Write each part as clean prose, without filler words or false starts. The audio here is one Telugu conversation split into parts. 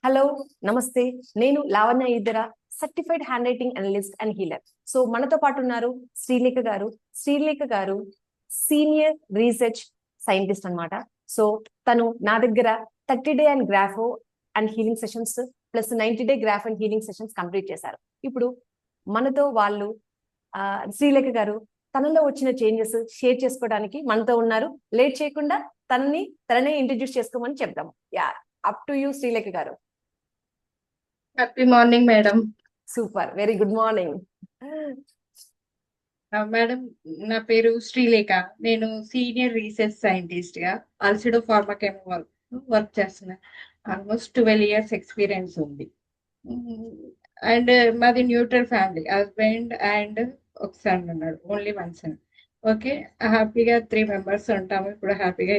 హలో, నమస్తే. నేను Lavanya Edara, certified handwriting analyst and healer. So మనతో పాటు ఉన్నారు శ్రీలేఖ గారు. శ్రీలేఖ గారు సీనియర్ రీసెర్చ్ సైంటిస్ట్ అన్నమాట. సో తను నా దగ్గర 30 day and grapho and healing sessions plus 90 day graph and healing sessions complete చేశారు. ఇప్పుడు మనతో వాళ్ళు శ్రీలేఖ గారు తనలో వచ్చిన చేంజెస్ షేర్ చేసుకోవడానికి మనతో ఉన్నారు. లేట్ చేయకుండా తననే ఇంట్రడ్యూస్ చేసుకోమని చెప్దాం. Yeah, up to you Srilekha గారు. Happy morning madam. Super, very good morning. Madam, నా పేరు శ్రీలేఖ. నేను సీనియర్ రీసెర్చ్ సైంటిస్ట్ గా అల్సిడో ఫార్మాకెమ్ వర్క్ చేస్తున్నా. ఆల్మోస్ట్ 12 years ఎక్స్పీరియన్స్ ఉంది. అండ్ మాది న్యూట్రల్ ఫ్యామిలీ, హస్బెండ్ అండ్ ఒక సన్ ఉన్నాడు, ఓన్లీ 1 son. ఓకే, హ్యాపీగా 3 members ఉంటాము. ఇప్పుడు హ్యాపీగా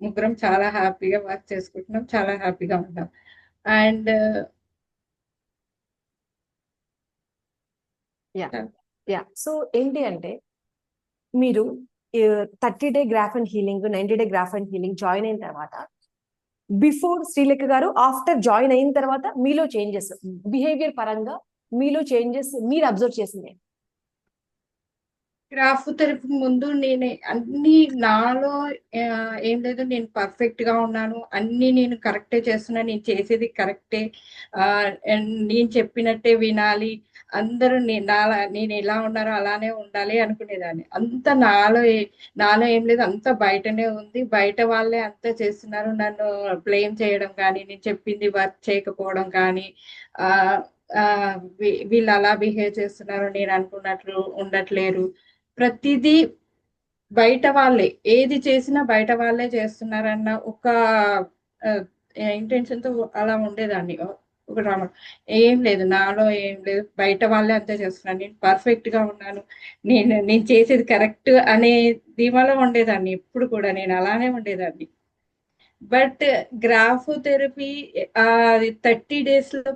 ముగ్గురం చాలా హ్యాపీగా వర్క్ చేసుకుంటున్నాం, చాలా హ్యాపీగా ఉంటాం. అండ్ సో ఏంటి అంటే మీరు 30 day graph and healing 90 day graph and healing join అయిన తర్వాత, బిఫోర్ శ్రీలేఖ గారు, ఆఫ్టర్ జాయిన్ అయిన తర్వాత మీలో చేంజెస్, బిహేవియర్ పరంగా మీలో చేంజెస్ మీరు అబ్జర్వ్ చేసింది. గ్రాఫ్ థెరపీ ముందు నేను అన్ని నాలో ఏం లేదు, నేను పర్ఫెక్ట్ గా ఉన్నాను, అన్ని నేను కరెక్టే చేస్తున్నాను, నేను చేసేది కరెక్టే, నేను చెప్పినట్టే వినాలి, అందరూ నేను ఎలా ఉన్నారో అలానే ఉండాలి అనుకునేదాన్ని. అంత నాలో ఏం లేదు, అంత బయటనే ఉంది. బయట వాళ్ళే అంతా చేస్తున్నారు, నన్ను బ్లేమ్ చేయడం కానీ, నేను చెప్పింది వర్క్ చేయకపోవడం కానీ, ఆ వీళ్ళు అలా బిహేవ్ చేస్తున్నారు, నేను అనుకున్నట్లు ఉండట్లేరు, ప్రతిదీ బయట వాళ్ళే, ఏది చేసినా బయట వాళ్ళే చేస్తున్నారన్న ఒక ఇంటెన్షన్ తో అలా ఉండేదాన్ని. ఒక డ్రామా ఏం లేదు, నాలో ఏం లేదు, బయట వాళ్ళే అంతే చేస్తున్నాను, నేను పర్ఫెక్ట్ గా ఉన్నాను, నేను చేసేది కరెక్ట్ అనే ధీమాలో ఉండేదాన్ని. ఎప్పుడు కూడా నేను అలానే ఉండేదాన్ని. బట్ గ్రాఫ్ థెరపీ 30 days లో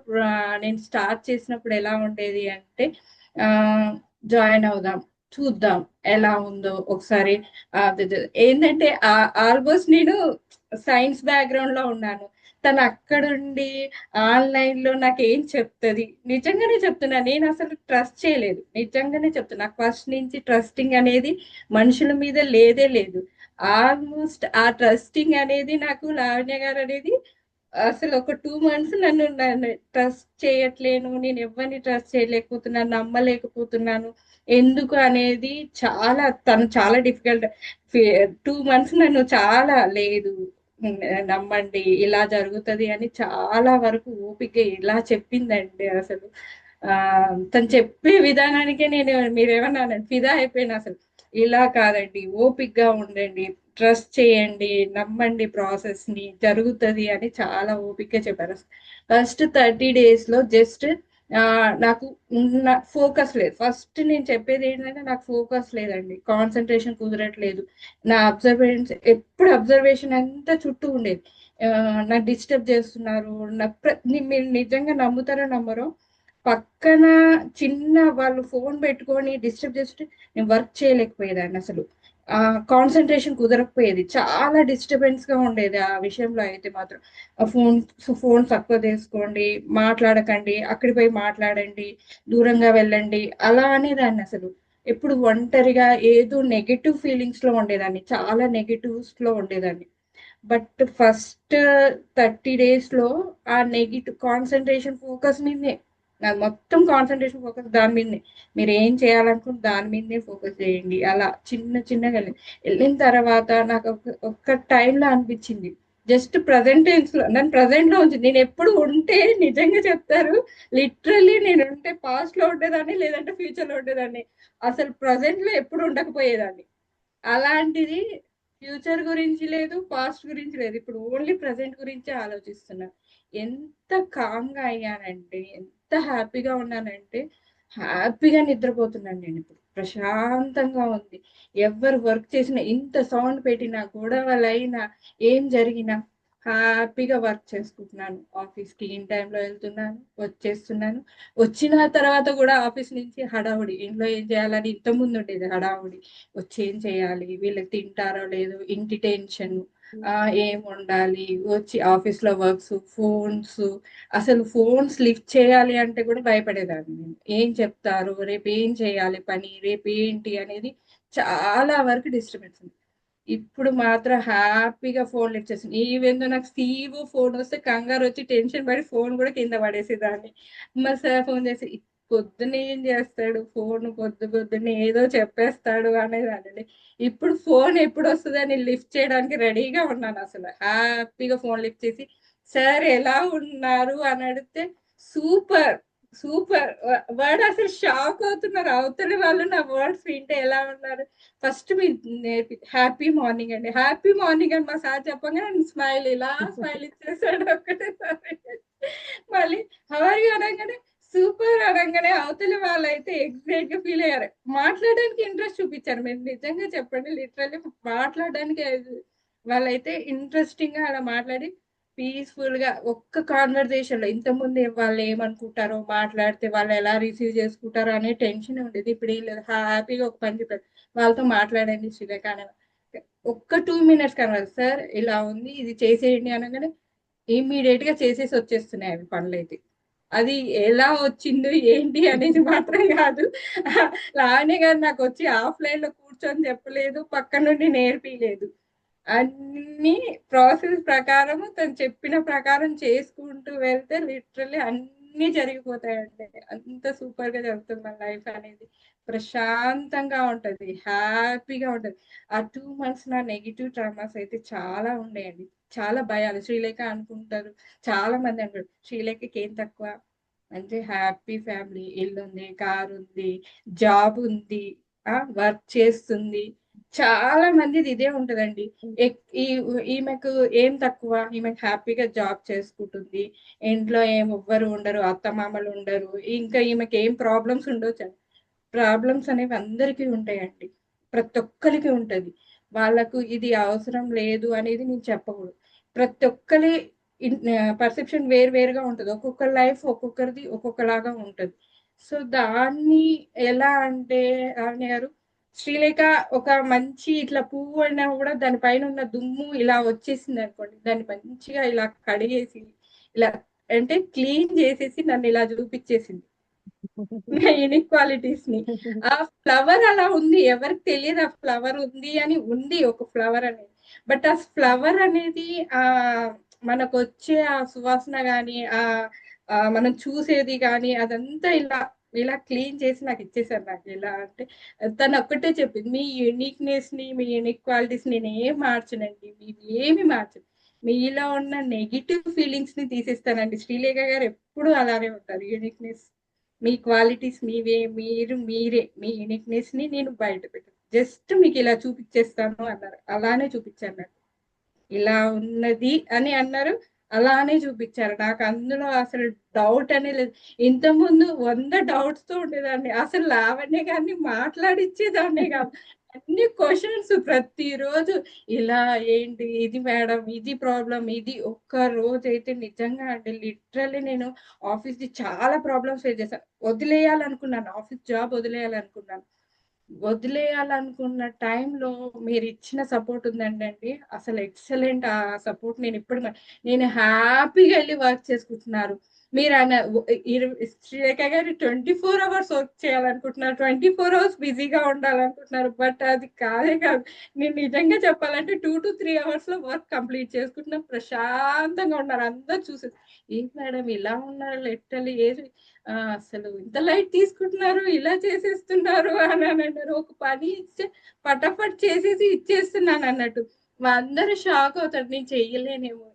నేను స్టార్ట్ చేసినప్పుడు ఎలా ఉండేది అంటే, జాయిన్ అవుదాం, చూద్దాం ఎలా ఉందో ఒకసారి. ఏంటంటే ఆల్మోస్ట్ నేను సైన్స్ బ్యాక్గ్రౌండ్ లో ఉన్నాను, తను అక్కడుండి ఆన్లైన్ లో నాకు ఏం చెప్తుంది. నిజంగానే చెప్తున్నా, నేను అసలు ట్రస్ట్ చేయలేదు. నిజంగానే చెప్తున్నా, నాకు ఫస్ట్ నుంచి ట్రస్టింగ్ అనేది మనుషుల మీద లేదే లేదు. ఆల్మోస్ట్ ఆ ట్రస్టింగ్ అనేది నాకు లావణ్య గారు అనేది అసలు ఒక 2 months నన్ను ట్రస్ట్ చేయట్లేను, నేను ఎవరిని ట్రస్ట్ చేయలేకపోతున్నాను, నమ్మలేకపోతున్నాను ఎందుకు అనేది. తను చాలా డిఫికల్ట్. 2 months నన్ను చాలా లేదు, నమ్మండి ఇలా జరుగుతుంది అని చాలా వరకు ఓపిక ఇలా చెప్పిందండి. అసలు తను చెప్పే విధానానికే మీరేమన్నా ఫిదా అయిపోయినా. అసలు ఇలా కాదండి, ఓపికగా ఉండండి, ట్రస్ట్ చేయండి, నమ్మండి, ప్రాసెస్ ని జరుగుతుంది అని చాలా ఓపికగా చెప్పారు. ఫస్ట్ 30 days లో జస్ట్ నాకు ఉన్న ఫోకస్ లేదు. ఫస్ట్ నేను చెప్పేది ఏంటంటే, నాకు ఫోకస్ లేదండి, కాన్సన్ట్రేషన్ కుదరట్లేదు. నా అబ్జర్వేషన్ అంతా చుట్టూ ఉండేది. నాకు డిస్టర్బ్ చేస్తున్నారు. మీరు నిజంగా నమ్ముతారో నమ్మరో, పక్కన చిన్న వాళ్ళు ఫోన్ పెట్టుకొని డిస్టర్బ్ చేస్తుంటే నేను వర్క్ చేయలేకపోయేదాన్ని. అసలు కాన్సన్ట్రేషన్ కుదరకపోయేది, చాలా డిస్టర్బెన్స్ గా ఉండేది. ఆ విషయంలో అయితే మాత్రం ఫోన్ తక్కువ తీసుకోండి, మాట్లాడకండి, అక్కడికి పోయి మాట్లాడండి, దూరంగా వెళ్ళండి అలా అనేదాన్ని. అసలు ఎప్పుడు ఒంటరిగా ఏదో నెగటివ్ ఫీలింగ్స్ లో ఉండేదాన్ని, చాలా నెగటివ్స్ లో ఉండేదాన్ని. బట్ ఫస్ట్ 30 days లో ఆ నెగిటివ్ కాన్సన్ట్రేషన్ ఫోకస్ మీదనే, నాకు మొత్తం కాన్సన్ట్రేషన్ ఫోకస్ దాని మీదనే. మీరు ఏం చేయాలనుకుంటే దాని మీదనే ఫోకస్ చేయండి. అలా చిన్న చిన్నగా వెళ్ళిన తర్వాత నాకు ఒక్క టైంలో అనిపించింది, జస్ట్ ప్రజెంట్ టెన్స్ లో నన్ను ప్రజెంట్ లో ఉంది. నేను ఎప్పుడు ఉంటే నిజంగా చెప్తారు, లిటరల్లీ నేను ఉంటే పాస్ట్ లో ఉండేదాన్ని, లేదంటే ఫ్యూచర్ లో ఉండేదాన్ని. అసలు ప్రజెంట్ లో ఎప్పుడు ఉండకపోయేదాన్ని. అలాంటిది ఫ్యూచర్ గురించి లేదు, పాస్ట్ గురించి లేదు, ఇప్పుడు ఓన్లీ ప్రజెంట్ గురించే ఆలోచిస్తున్నా. ఎంత కామ్గా అయ్యానంటే, ఎంత హ్యాపీగా ఉన్నానంటే, హ్యాపీగా నిద్రపోతున్నాను నేను ఇప్పుడు. ప్రశాంతంగా ఉంది. ఎవరు వర్క్ చేసినా, ఇంత సౌండ్ పెట్టినా, గొడవలైనా, ఏం జరిగినా హ్యాపీగా వర్క్ చేసుకుంటున్నాను. ఆఫీస్కి ఇన్ టైంలో వెళ్తున్నాను, వచ్చేస్తున్నాను. వచ్చిన తర్వాత కూడా ఆఫీస్ నుంచి హడావుడి, ఇంట్లో ఏం చేయాలని ఇంతకుముందు ఉండేది హడావుడి, వచ్చి ఏం చేయాలి, వీళ్ళకి తింటారో లేదు, ఇంటి టెన్షన్, ఏం ఉండాలి, వచ్చి ఆఫీస్లో వర్క్స్, ఫోన్స్, అసలు ఫోన్స్ లిఫ్ట్ చేయాలి అంటే కూడా భయపడేదాన్ని నేను. ఏం చెప్తారు, రేపు ఏం చేయాలి పని, రేపు ఏంటి అనేది చాలా వరకు డిస్టర్బెన్స్ ఉంది. ఇప్పుడు మాత్రం హ్యాపీగా ఫోన్ లిఫ్ట్ చేసింది. ఈవెందో నాకు సీఈఓ ఫోన్ వస్తే కంగారు వచ్చి టెన్షన్ పడి ఫోన్ కూడా కింద పడేసేదాన్ని. మా సార్ ఫోన్ చేసి పొద్దున్న ఏం చేస్తాడు ఫోన్, పొద్దున్నే ఏదో చెప్పేస్తాడు అనేదాన్ని. ఇప్పుడు ఫోన్ ఎప్పుడు వస్తుందని లిఫ్ట్ చేయడానికి రెడీగా ఉన్నాను. అసలు హ్యాపీగా ఫోన్ లిఫ్ట్ చేసి సార్ ఎలా ఉన్నారు అని అడిగితే సూపర్ సూపర్ వర్డ్, అసలు షాక్ అవుతున్నారు అవతలి వాళ్ళు నా వర్డ్స్ వింటే. ఎలా ఉన్నారు, ఫస్ట్ మీరు హ్యాపీ మార్నింగ్ అండి, హ్యాపీ మార్నింగ్ అని మా సార్ చెప్పగానే స్మైల్, ఇలా స్మైల్ ఇచ్చేసాడు ఒక్కటేసారి. మళ్ళీ హవర్ యు అనగానే సూపర్ అనగానే అవతలి వాళ్ళైతే ఎగ్జైట్ గా ఫీల్ అయ్యారు. మాట్లాడడానికి ఇంట్రెస్ట్ చూపించారు. మీరు నిజంగా చెప్పండి, లిటరల్లీ మాట్లాడడానికి వాళ్ళైతే ఇంట్రెస్టింగ్ గా అలా మాట్లాడి పీస్ఫుల్ గా ఒక్క కాన్వర్జేషన్ లో, ఇంతకుముందు వాళ్ళు ఏమనుకుంటారో, మాట్లాడితే వాళ్ళు ఎలా రిసీవ్ చేసుకుంటారో అనే టెన్షన్ ఉండేది. ఇప్పుడు ఏం లేదు, హ్యాపీగా ఒక పని చెప్పారు, వాళ్ళతో మాట్లాడండి శ్రీలేఖ అనే ఒక్క 2 minutes కనవాలి సార్ ఇలా ఉంది ఇది చేసేయండి అనగానే ఇమ్మీడియట్ గా చేసేసి వచ్చేస్తున్నాయి అవి పనులైతే. అది ఎలా వచ్చిందో ఏంటి అనేది మాత్రం కాదు, లావణ్య గారు నాకు వచ్చి ఆఫ్లైన్ లో కూర్చొని చెప్పలేదు, పక్క నుండి నేర్పిలేదు. అన్ని ప్రాసెస్ ప్రకారం తను చెప్పిన ప్రకారం చేసుకుంటూ వెళ్తే లిటరల్లీ అన్ని జరిగిపోతాయండి. అంత సూపర్ గా జరుగుతుంది మన లైఫ్ అనేది. ప్రశాంతంగా ఉంటది, హ్యాపీగా ఉంటది. ఆ 2 months నా నెగిటివ్ ట్రామాస్ అయితే చాలా ఉండేయండి. చాలా భయాలు. శ్రీలేఖ అనుకుంటారు, చాలా మంది అంటారు శ్రీలేఖకి ఏం తక్కువ అంటే హ్యాపీ ఫ్యామిలీ, ఇల్లు ఉంది, కారు ఉంది, జాబ్ ఉంది, వర్క్ చేస్తుంది. చాలా మందిది ఇదే ఉంటదండి. ఈమెకు ఏం తక్కువ, ఈమెకు హ్యాపీగా జాబ్ చేసుకుంటుంది, ఇంట్లో ఎవ్వరు ఉండరు, అత్తమామలు ఉండరు, ఇంకా ఈమెకి ఏం ప్రాబ్లమ్స్ ఉండవు. ప్రాబ్లమ్స్ అనేవి అందరికీ ఉంటాయండి, ప్రతి ఒక్కరికి ఉంటది. వాళ్ళకు ఇది అవసరం లేదు అనేది నేను చెప్పకూడదు. ప్రతి ఒక్కరి పర్సెప్షన్ వేరు వేరుగా ఉంటది. ఒక్కొక్కరి లైఫ్ ఒక్కొక్కరిది ఒక్కొక్కలాగా ఉంటది. సో దాన్ని ఎలా అంటే రావణ్య గారు, శ్రీలేఖ ఒక మంచి ఇట్లా పువ్వు అయినా కూడా దాని పైన ఉన్న దుమ్ము ఇలా వచ్చేసింది అనుకోండి, దాన్ని మంచిగా ఇలా కడిగేసి, ఇలా అంటే క్లీన్ చేసేసి నన్ను ఇలా చూపించేసింది నా ఇన్ఈక్వాలిటీస్ ని. ఆ ఫ్లవర్ అలా ఉంది, ఎవరికి తెలియదు ఆ ఫ్లవర్ ఉంది అని, ఉంది ఒక ఫ్లవర్ అనేది. బట్ ఆ ఫ్లవర్ అనేది ఆ మనకు వచ్చే ఆ సువాసన గాని, మనం చూసేది కానీ అదంతా ఇలా ఇలా క్లీన్ చేసి నాకు ఇచ్చేసారు. నాకు ఎలా అంటే తను ఒక్కటే చెప్పింది, మీ యూనిక్నెస్ ని, మీ యూనిక్ క్వాలిటీస్ నేను ఏం మార్చనండి, మీవి ఏమి మార్చను, మీలో ఉన్న నెగిటివ్ ఫీలింగ్స్ ని తీసేస్తానండి. శ్రీలేఖ గారు ఎప్పుడు అలానే ఉంటారు. యూనిక్నెస్, మీ క్వాలిటీస్ మీవే, మీరు మీరే, మీ యూనిక్నెస్ ని నేను బయట పెట్టాను, జస్ట్ మీకు ఇలా చూపించేస్తాను అన్నారు. అలానే చూపించాను నాకు, ఇలా ఉన్నది అని అన్నారు, అలానే చూపించారు. నాకు అందులో అసలు డౌట్ అనే లేదు. ఇంతకుముందు 100 డౌట్స్ తో ఉండేదాన్ని, అసలు లావణ్య గారిని మాట్లాడిచ్చేదాన్నే కాదు. అన్ని క్వశ్చన్స్ ప్రతిరోజు, ఇలా ఏంటి ఇది మేడం, ఇది ప్రాబ్లం, ఇది. ఒక్క రోజు అయితే నిజంగా అంటే లిటరల్లీ నేను ఆఫీస్ ది చాలా ప్రాబ్లమ్స్ ఫేస్ చేశాను. వదిలేయాలనుకున్నాను, ఆఫీస్ జాబ్ వదిలేయాలనుకున్నాను. వదిలేయాలనుకున్న టైంలో మీరు ఇచ్చిన సపోర్ట్ ఉందండి, అసలు ఎక్సలెంట్. ఆ సపోర్ట్ నేను ఇప్పుడు నేను హ్యాపీగా వెళ్ళి వర్క్ చేసుకుంటున్నారు. మీరు ఆయన శ్రీరేఖ గారు 24 hours వర్క్ చేయాలనుకుంటున్నారు, 24 hours బిజీగా ఉండాలనుకుంటున్నారు. బట్ అది కాదే కాదు. నేను నిజంగా చెప్పాలంటే 2 to 3 hours లో వర్క్ కంప్లీట్ చేసుకుంటున్నా, ప్రశాంతంగా ఉన్నారు. అందరు చూసి ఏంటి మేడం ఇలా ఉన్నారు, లిటరల్లీ ఏది అసలు ఇంత లైట్ తీసుకుంటున్నారు, ఇలా చేసేస్తున్నారు అని అన్నారు. ఒక పని ఇస్తే పటాపట్ చేసేసి ఇచ్చేస్తున్నాను అన్నట్టు. అందరూ షాక్ అవుతారు, నేను చెయ్యలేనేమో.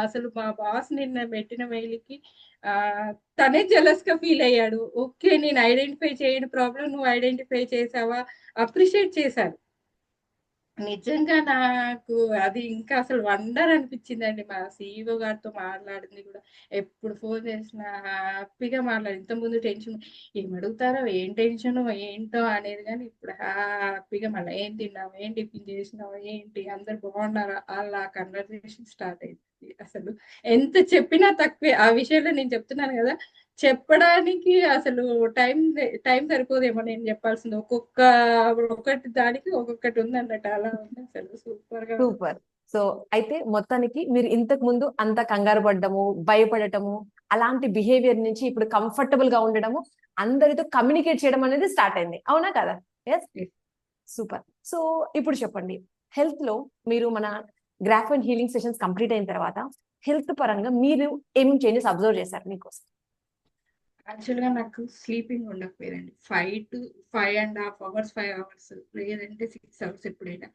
అసలు మా బాస్ నిన్న పెట్టిన మెయిల్కి ఆ తనే జెలస్ గా ఫీల్ అయ్యాడు. ఓకే, నేను ఐడెంటిఫై చేయని ప్రాబ్లం నువ్వు ఐడెంటిఫై చేసావా, అప్రిషియేట్ చేశారు. నిజంగా నాకు అది ఇంకా అసలు వండర్ అనిపించిందండి. మా సీఈఓ గారితో మాట్లాడింది కూడా, ఎప్పుడు ఫోన్ చేసినా హ్యాపీగా మాట్లాడి. ఇంతకుముందు టెన్షన్, ఏం అడుగుతారో, ఏం టెన్షన్ ఏంటో అనేది, కానీ ఇప్పుడు హ్యాపీగా మళ్ళీ ఏం తిన్నావు, ఏం టిఫిన్ చేసినావు, ఏంటి అందరు బాగున్నారా, అలా కన్వర్సేషన్ స్టార్ట్ అయింది. అసలు ఎంత చెప్పినా తక్కువే. ఆ విషయంలో నేను చెప్తున్నాను కదా, చెప్పడానికి అసలు టైం టైం సరిపోదేమో నేను చెప్పాల్సింది. ఒక్కొక్కటి దానికి ఒక్కొక్కటి ఉంది అన్నట్టు, అలా ఉంది. అసలు సూపర్ గా ఉంది. సూపర్ సో అయితే మొత్తానికి మీరు ఇంతకు ముందు అంత కంగారు పడ్డము, భయపడటము, అలాంటి బిహేవియర్ నుంచి ఇప్పుడు కంఫర్టబుల్ గా ఉండడము, అందరితో కమ్యూనికేట్ చేయడం అనేది స్టార్ట్ అయింది. అవునా కదా? Yes, super. సో ఇప్పుడు చెప్పండి, హెల్త్ లో మీరు మన graph and healing sessions complete అయిన తర్వాత హెల్త్ పరంగా మీరు ఏమేమి చేంజెస్ అబ్జర్వ్ చేశారు మీకోసం? యాక్చువల్‌గా నాకు స్లీపింగ్ ఉండకపోయేదండి. 5-5.5 అవర్స్, 5 అవర్స్ లేదంటే 6 అవర్స్ ఎప్పుడైనా.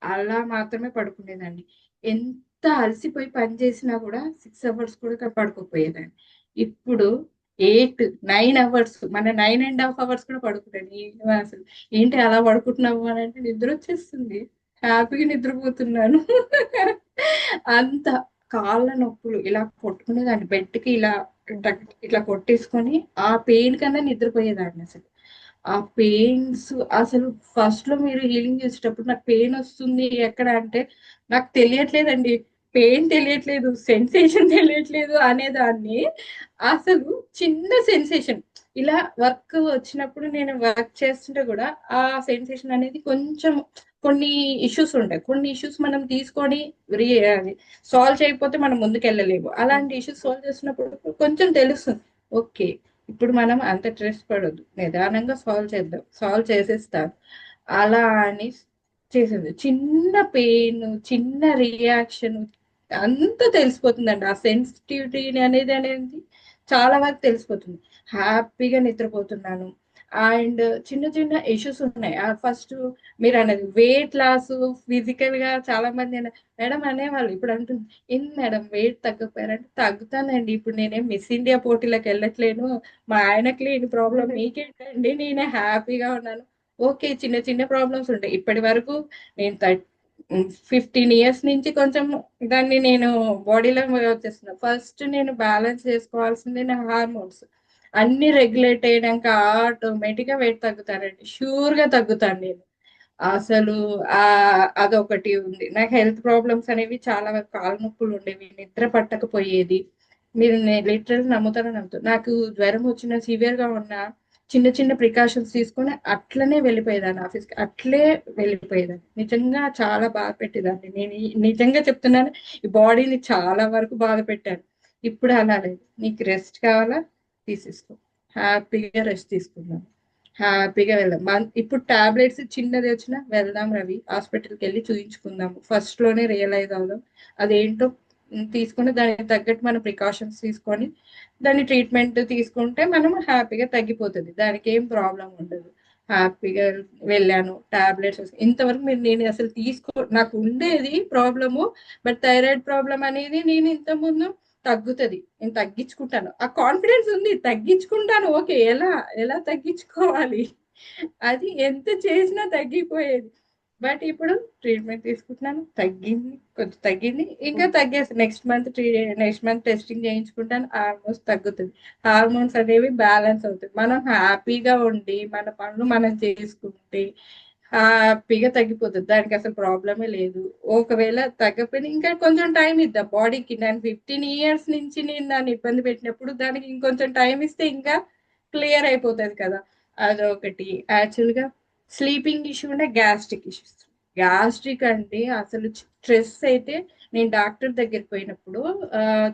అలా మాత్రమే పడుకునేదాన్ని. ఎంత అలసిపోయి పని చేసినా కూడా 6 అవర్స్ కూడా పడుకోకపోయేదాన్ని. ఇప్పుడు 8, 9 అవర్స్, మన 9.5 అవర్స్ కూడా పడుకున్నాను. అసలు ఏంటి అలా పడుకుంటున్నావు అని అంటే నిద్రొచ్చేస్తుంది. హ్యాపీగా నిద్రపోతున్నాను. అంత కాళ్ళ నొప్పులు ఇలా కొట్టుకునేదాన్ని. బెడ్‌కి ఇలా ఇట్లా కొట్టేసుకొని ఆ పెయిన్ కన్నా నిద్రపోయేదాన్ని అసలు. ఆ పెయిన్స్ అసలు ఫస్ట్‌లో మీరు హీలింగ్ చేసేటప్పుడు నాకు పెయిన్ వస్తుంది ఎక్కడ అంటే నాకు తెలియట్లేదండి. పెయిన్ తెలియట్లేదు, సెన్సేషన్ తెలియట్లేదు అనేదాన్ని. అసలు చిన్న సెన్సేషన్ ఇలా వర్క్ వచ్చినప్పుడు నేను వర్క్ చేస్తుంటే కూడా ఆ సెన్సేషన్ అనేది కొంచెం కొన్ని ఇష్యూస్ ఉంటాయి. కొన్ని ఇష్యూస్ మనం తీసుకొని అది సాల్వ్ చేయకపోతే మనం ముందుకెళ్ళలేము. అలాంటి ఇష్యూస్ సాల్వ్ చేస్తున్నప్పుడు కొంచెం తెలుస్తుంది. ఓకే. ఇప్పుడు మనం అంత స్ట్రెస్ పడొద్దు. నిదానంగా సాల్వ్ చేద్దాం. సాల్వ్ చేసేస్తాను. అలా అని చేసేది. చిన్న పెయిన్, చిన్న రియాక్షన్ అంతా తెలిసిపోతుందండి. ఆ సెన్సిటివిటీ అనేది చాలా వరకు తెలిసిపోతుంది. హ్యాపీగా నిద్రపోతున్నాను. అండ్ చిన్న చిన్న ఇష్యూస్ ఉన్నాయి. ఫస్ట్ మీరన్నది వెయిట్ లాస్ ఫిజికల్‌గా చాలా మంది మేడం అనేవాళ్ళు. ఇప్పుడు అంటుంది, "ఏంది మేడం వెయిట్ తగ్గకపోయారంటే?" తగ్గుతానండి. ఇప్పుడు నేనేం మిస్ ఇండియా పోటీలకెళ్ళట్లేను. మా ఆయనకి లేని ప్రాబ్లమ్ మీకేంటండి? నేను హ్యాపీగా ఉన్నాను. ఓకే. చిన్న చిన్న ప్రాబ్లమ్స్ ఉంటాయి. ఇప్పటి వరకు నేను 15 ఇయర్స్ నుంచి కొంచెం దాన్ని నేను బాడీలో వచ్చేస్తున్నా. ఫస్ట్ నేను బ్యాలెన్స్ చేసుకోవాల్సింది నా హార్మోన్స్. అన్నీ రెగ్యులేట్ అయినంక ఆటోమేటిక్‌గా వెయిట్ తగ్గుతానండి. ష్యూర్‌గా తగ్గుతాను నేను. అసలు అదొకటి ఉంది. నాకు హెల్త్ ప్రాబ్లమ్స్ అనేవి చాలా వరకు కాళ్ళ నొప్పులుండేవి. నిద్ర పట్టకపోయేది. మీరు లిటరల్లీ నమ్ముతారో నమ్మరో నాకు జ్వరం వచ్చిన సివియర్‌గా ఉన్నా చిన్న చిన్న ప్రికాషన్స్ తీసుకొని అట్లనే వెళ్ళిపోయేదాన్ని ఆఫీస్‌కి. అట్లే వెళ్ళిపోయేదాన్ని. నిజంగా చాలా బాధ పెట్టేదాన్ని. నిజంగా చెప్తున్నాను. ఈ బాడీని చాలా వరకు బాధ పెట్టాను. ఇప్పుడు అలా లేదు. నీకు రెస్ట్ కావాలా? తీసేసుకో. హ్యాపీగా రెస్ట్ తీసుకున్నాను. హ్యాపీగా వెళ్దాం. ఇప్పుడు టాబ్లెట్స్ చిన్నది వచ్చినా వెళ్దాం రవి హాస్పిటల్‌కెళ్ళి చూయించుకుందాము. ఫస్ట్‌లోనే రియలైజ్ అవుదాం. అదేంటో తీసుకొని దానికి తగ్గట్టు మనం ప్రికాషన్స్ తీసుకొని దాని ట్రీట్మెంట్ తీసుకుంటే మనం హ్యాపీగా తగ్గిపోతది. దానికేం ప్రాబ్లమ్ ఉండదు. హ్యాపీగా వెళ్ళాను. టాబ్లెట్స్ ఇంతవరకు నేను అసలు నాకు ఉండేది ప్రాబ్లము. బట్ థైరాయిడ్ ప్రాబ్లమ్ అనేది నేను ఇంతకుముందు తగ్గుతది. నేను తగ్గించుకుంటాను. ఆ కాన్ఫిడెన్స్ ఉంది. తగ్గించుకుంటాను. ఓకే. ఎలా తగ్గించుకోవాలి? అది ఎంత చేసినా తగ్గిపోయేది. బట్ ఇప్పుడు ట్రీట్మెంట్ తీసుకుంటున్నాను. తగ్గింది. కొంచెం తగ్గింది. ఇంకా తగ్గేస్తది. నెక్స్ట్ మంత్ టెస్టింగ్ చేయించుకుంటాను. ఆల్మోస్ట్ తగ్గుతది. హార్మోన్స్ అనేవి బ్యాలెన్స్ అవుతాయి. మనం హ్యాపీగా ఉండి, మన పనులు మనం చేసుకుంటే హ్యాపీగా తగ్గిపోతది. దానికి అసలు ప్రాబ్లమే లేదు. ఒకవేళ తగ్గకపోయినా ఇంకా కొంచెం టైం ఇద్దాం బాడీకి. నేను 15 ఇయర్స్ నుంచి నేను దాన్ని ఇబ్బంది పెట్టినప్పుడు దానికి ఇంకొంచెం టైం ఇస్తే ఇంకా క్లియర్ అయిపోతది కదా! అదొకటి. యాక్చువల్‌గా స్లీపింగ్ ఇష్యూ ఉండే గ్యాస్ట్రిక్ ఇష్యూస్. గ్యాస్ట్రిక్ అంటే అసలు స్ట్రెస్ అయితే నేను డాక్టర్ దగ్గరికి పోయినప్పుడు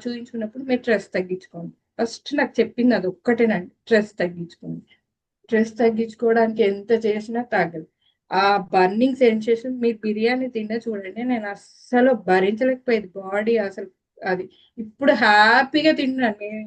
చూయించుకున్నప్పుడు మీరు స్ట్రెస్ తగ్గించుకోండి. ఫస్ట్ నాకు చెప్పింది అదొక్కటేనండి. స్ట్రెస్ తగ్గించుకోండి. స్ట్రెస్ తగ్గించుకోవడానికి ఎంత చేసినా తగ్గదు. ఆ బర్నింగ్ సెన్సేషన్ మీరు బిర్యానీ తిన్న చూడండి. నేను అస్సలు భరించలేకపోయేది. బాడీ అసలు అది. ఇప్పుడు హ్యాపీగా తింటున్నాను. నేను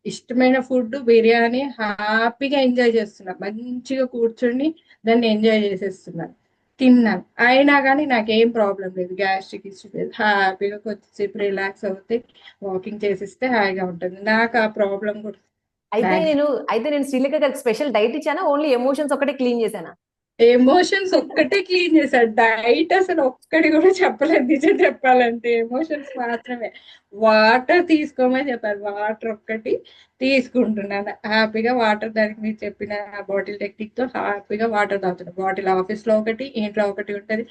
ఇష్టమైన ఫుడ్ బిర్యానీ హ్యాపీగా ఎంజాయ్ చేస్తున్నా. మంచిగా కూర్చొని దాన్ని ఎంజాయ్ చేసేస్తున్నాను. తిన్నాను. అయినా గానీ నాకేం ప్రాబ్లమ్ లేదు. గ్యాస్ట్రిక్ ఇష్యూ లేదు. హ్యాపీగా కొద్దిసేపు రిలాక్స్ అవుతే వాకింగ్ చేసిస్తే హాయిగా ఉంటుంది. నాకు ఆ ప్రాబ్లమ్ కూడా అయితే మ్యాక్స్ నేను అయితే నేను శ్రీలేఖ గారికి స్పెషల్ డైట్ ఇచ్చానా? ఓన్లీ ఎమోషన్స్ ఒకటే క్లీన్ చేశానా? ఎమోషన్స్ ఒక్కటే క్లీన్ చేశాడు. డైట్ అసలు ఒక్కటి కూడా చెప్పలేదు నిజం చెప్పాలంటే. ఎమోషన్స్ మాత్రమే. వాటర్ తీసుకోమని చెప్పారు. వాటర్ ఒక్కటి తీసుకుంటున్నాను. హ్యాపీగా వాటర్ దానికి మీరు చెప్పిన బాటిల్ టెక్నిక్‌తో హ్యాపీగా వాటర్ తాగుతున్నా. బాటిల్ ఆఫీస్‌లో ఒకటి, ఇంట్లో ఒకటి ఉంటది.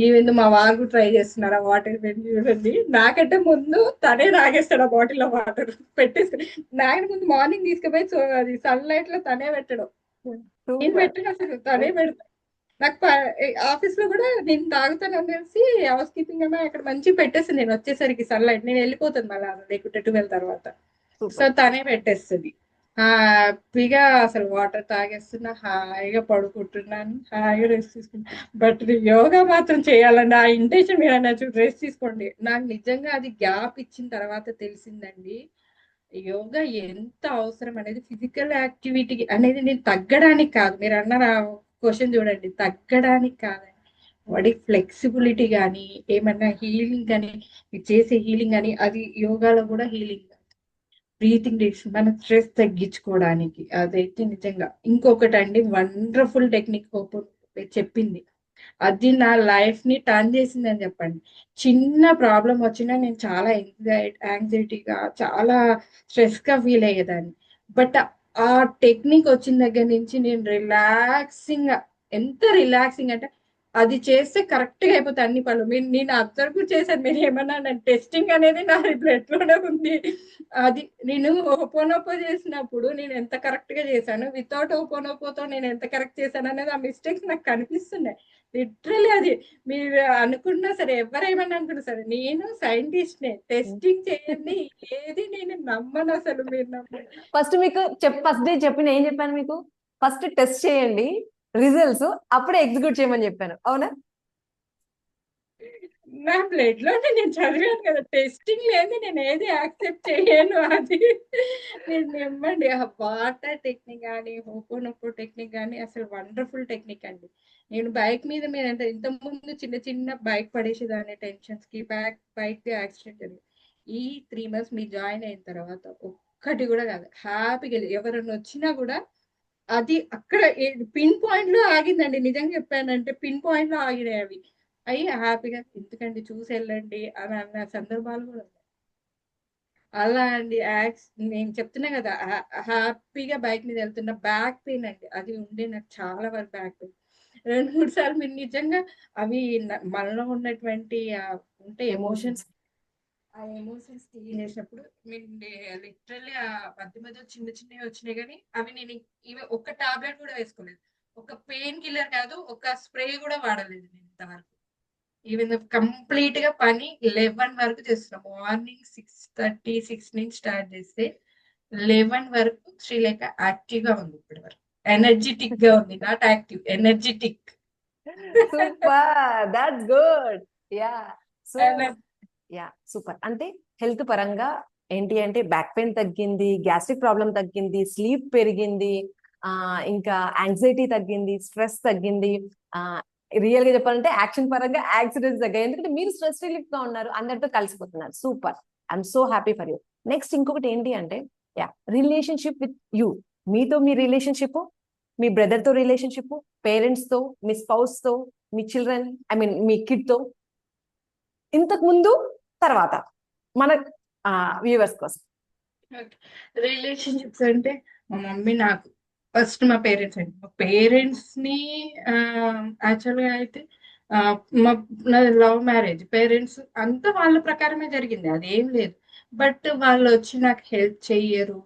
ఈవెన్ మా వారు కూడా ట్రై చేస్తున్నారు. ఆ వాటర్ గురించి చూడండి. నాకంటే ముందు తనే తాగేస్తాడు ఆ బాటిల్‌లో వాటర్ పెట్టేసుకొని. నాకంటే ముందు మార్నింగ్ తీసుకుపోయి అది సన్‌లైట్‌లో తనే పెట్టడం. నేను సూపర్. పెట్టను అసలు తనే పెడతాడు. నాకు ఆఫీస్ లో కూడా నేను తాగుతాను అనేసి హౌస్ కీపింగ్ అమ్మాయి అక్కడ మంచిగా పెట్టేస్తుంది. నేను వచ్చేసరికి సన్లైట్ నేను వెళ్ళిపోతాను మళ్ళీ లేకుంటే 12 తర్వాత. So super. తనే పెట్టేస్తుంది. హ్యాపీగా అసలు వాటర్ తాగేస్తున్నా, హాయిగా పడుకుంటున్నాను, హాయిగా రెస్ట్ తీసుకుంటాను. బట్ యోగా మాత్రం చేయాలండి. ఆ ఇంటెన్షన్ మీరు అన్నట్టు రెస్ట్ తీసుకోండి. నాకు నిజంగా అది గ్యాప్ ఇచ్చిన తర్వాత తెలిసిందండి. యోగా ఎంత అవసరం అనేది, ఫిజికల్ యాక్టివిటీ అనేది నేను తగ్గడానికి కాదు. మీరు అన్న క్వశ్చన్ చూడండి, తగ్గడానికి కాదండి. బాడీ ఫ్లెక్సిబిలిటీ కానీ, ఏమన్నా హీలింగ్ కానీ, చేసే హీలింగ్ అని, అది యోగాలో కూడా హీలింగ్. బ్రీతింగ్ మన స్ట్రెస్ తగ్గించుకోవడానికి అదైతే నిజంగా. ఇంకొకటి అండి, వండర్ఫుల్ టెక్నిక్ చెప్పింది. అది నా లైఫ్ ని టర్న్ చేసిందని చెప్పండి. చిన్న ప్రాబ్లం వచ్చినా నేను చాలా యాంగ్జైటీగా, చాలా స్ట్రెస్ గా ఫీల్ అయ్యేదాన్ని. బట్ ఆ టెక్నిక్ వచ్చిన దగ్గర నుంచి నేను రిలాక్సింగ్, ఎంత రిలాక్సింగ్ అంటే అది చేస్తే కరెక్ట్ గా అయిపోతాయి అన్ని పనులు. నేను అబ్జర్వ్ చేశాను. మీరు ఏమన్నా టెస్టింగ్ అనేది నా బ్లడ్ లోనే ఉంది. అది నేను ఓపోనోపో చేసినప్పుడు నేను ఎంత కరెక్ట్ గా చేశాను, వితౌట్ ఓపోనోపోతో నేను ఎంత కరెక్ట్ చేశాను అనేది ఆ మిస్టేక్స్ నాకు కనిపిస్తున్నాయి. లిటరలీ అది మీరు అనుకున్నా సరే, ఎవరేమన్నా అనుకున్నా సరే, నేను సైంటిస్ట్ నే, టెస్టింగ్ చేయండి ఏది నేను నమ్మను అసలు. మీరు నమ్మరు. ఫస్ట్ డే చెప్పిన ఏం చెప్పాను మీకు? ఫస్ట్ టెస్ట్ చేయండి, రిజల్ట్స్ అప్పుడే ఎగ్జిక్యూట్ చేయమని చెప్పాను, అవునా? నా బ్లడ్ లోనే నేను చదివాను కదా, టెస్టింగ్ లేదు నేను ఏది యాక్సెప్ట్ చేయను. అది నేను నమ్మండి. ఆ వాటర్ టెక్నిక్ కానీ, హోపోనోపో టెక్నిక్ కానీ అసలు వండర్ఫుల్ టెక్నిక్ అండి. నేను బైక్ మీద మీద అంటే ఇంత ముందు చిన్న చిన్న బైక్ పడేసేదాన్ని టెన్షన్స్ కి, బైక్ యాక్సిడెంట్ అయింది. ఈ 3 months మీ జాయిన్ అయిన తర్వాత ఒక్కటి కూడా కాదు, హ్యాపీగా ఎవరైనా వచ్చినా కూడా అది అక్కడ పిన్ పాయింట్ లో ఆగిందండి. నిజంగా చెప్పానంటే పిన్ పాయింట్ లో ఆగినాయి అవి. అయ్యి హ్యాపీగా ఎందుకండి చూసి వెళ్ళండి అని అన్న సందర్భాలు కూడా ఉన్నాయి. అలా అండి నేను చెప్తున్నా కదా, హ్యాపీగా బైక్ మీద వెళ్తున్న బ్యాక్ పెయిన్ అండి, అది ఉండే నాకు చాలా వరకు బ్యాక్ పెయిన్ 2-3 సార్లు. మీరు నిజంగా అవి మనలో ఉన్నటువంటి ఉంటే ఎమోషన్స్. ఎమోషన్స్, ఆ ఎమోషన్స్ క్లీన్ చేసినప్పుడు మీరు లిటరల్లీ ఆ మధ్య మధ్య చిన్న చిన్నవి వచ్చినాయి, కానీ అవి నేను ఇవి ఒక్క టాబ్లెట్ కూడా వేసుకోలేదు. ఒక పెయిన్ కిల్లర్ కాదు, ఒక స్ప్రే కూడా వాడలేదు నేను ఇంతవరకు. ఈవెన్ కంప్లీట్ గా పని 11 వరకు చేస్తున్నాం. మార్నింగ్ 6:30 6 నుంచి స్టార్ట్ చేస్తే 11 వరకు శ్రీలేఖ యాక్టివ్ గా ఉంది ఇప్పటి వరకు. ఎనర్జెటిక్ గా ఉంది, not active, energetic. Super, that's good. Yeah. So yeah, super. అంటే హెల్త్ పరంగా ఏంటి అంటే బ్యాక్ పెయిన్ తగ్గింది, గ్యాస్ట్రిక్ ప్రాబ్లం తగ్గింది, స్లీప్ పెరిగింది, ఆ ఇంకా యాంగ్జైటీ తగ్గింది, స్ట్రెస్ తగ్గింది. ఆ రియల్ గా చెప్పాలంటే యాక్షన్ పరంగా యాక్సిడెంట్స్ తగ్గాయి, ఎందుకంటే మీరు స్ట్రెస్ రిలీఫ్ గా ఉన్నారు, అందరితో కలిసిపోతున్నారు. Super. I'm so happy for you. Next ఇంకొకటి ఏంటి అంటే, యా, రిలేషన్షిప్ విత్ యూ. మీతో మీ రిలేషన్షిప్, మీ బ్రదర్ తో రిలేషన్షిప్, పేరెంట్స్ తో, మీ స్పౌస్ తో, మీ చిల్డ్రన్, ఐ మీన్ మీ కిడ్ తో, ఇంతకు ముందు, తర్వాత, మన వ్యూవర్స్ కోసం. రిలేషన్షిప్స్ అంటే మా మమ్మీ నాకు ఫస్ట్, మా పేరెంట్స్ అండి. మా పేరెంట్స్ ని యాక్చువల్ గా అయితే ఆ, మా నాది లవ్ మ్యారేజ్. పేరెంట్స్ అంతా వాళ్ళ ప్రకారమే జరిగింది, అదేం లేదు. బట్ వాళ్ళు వచ్చి నాకు హెల్ప్ చెయ్యరు,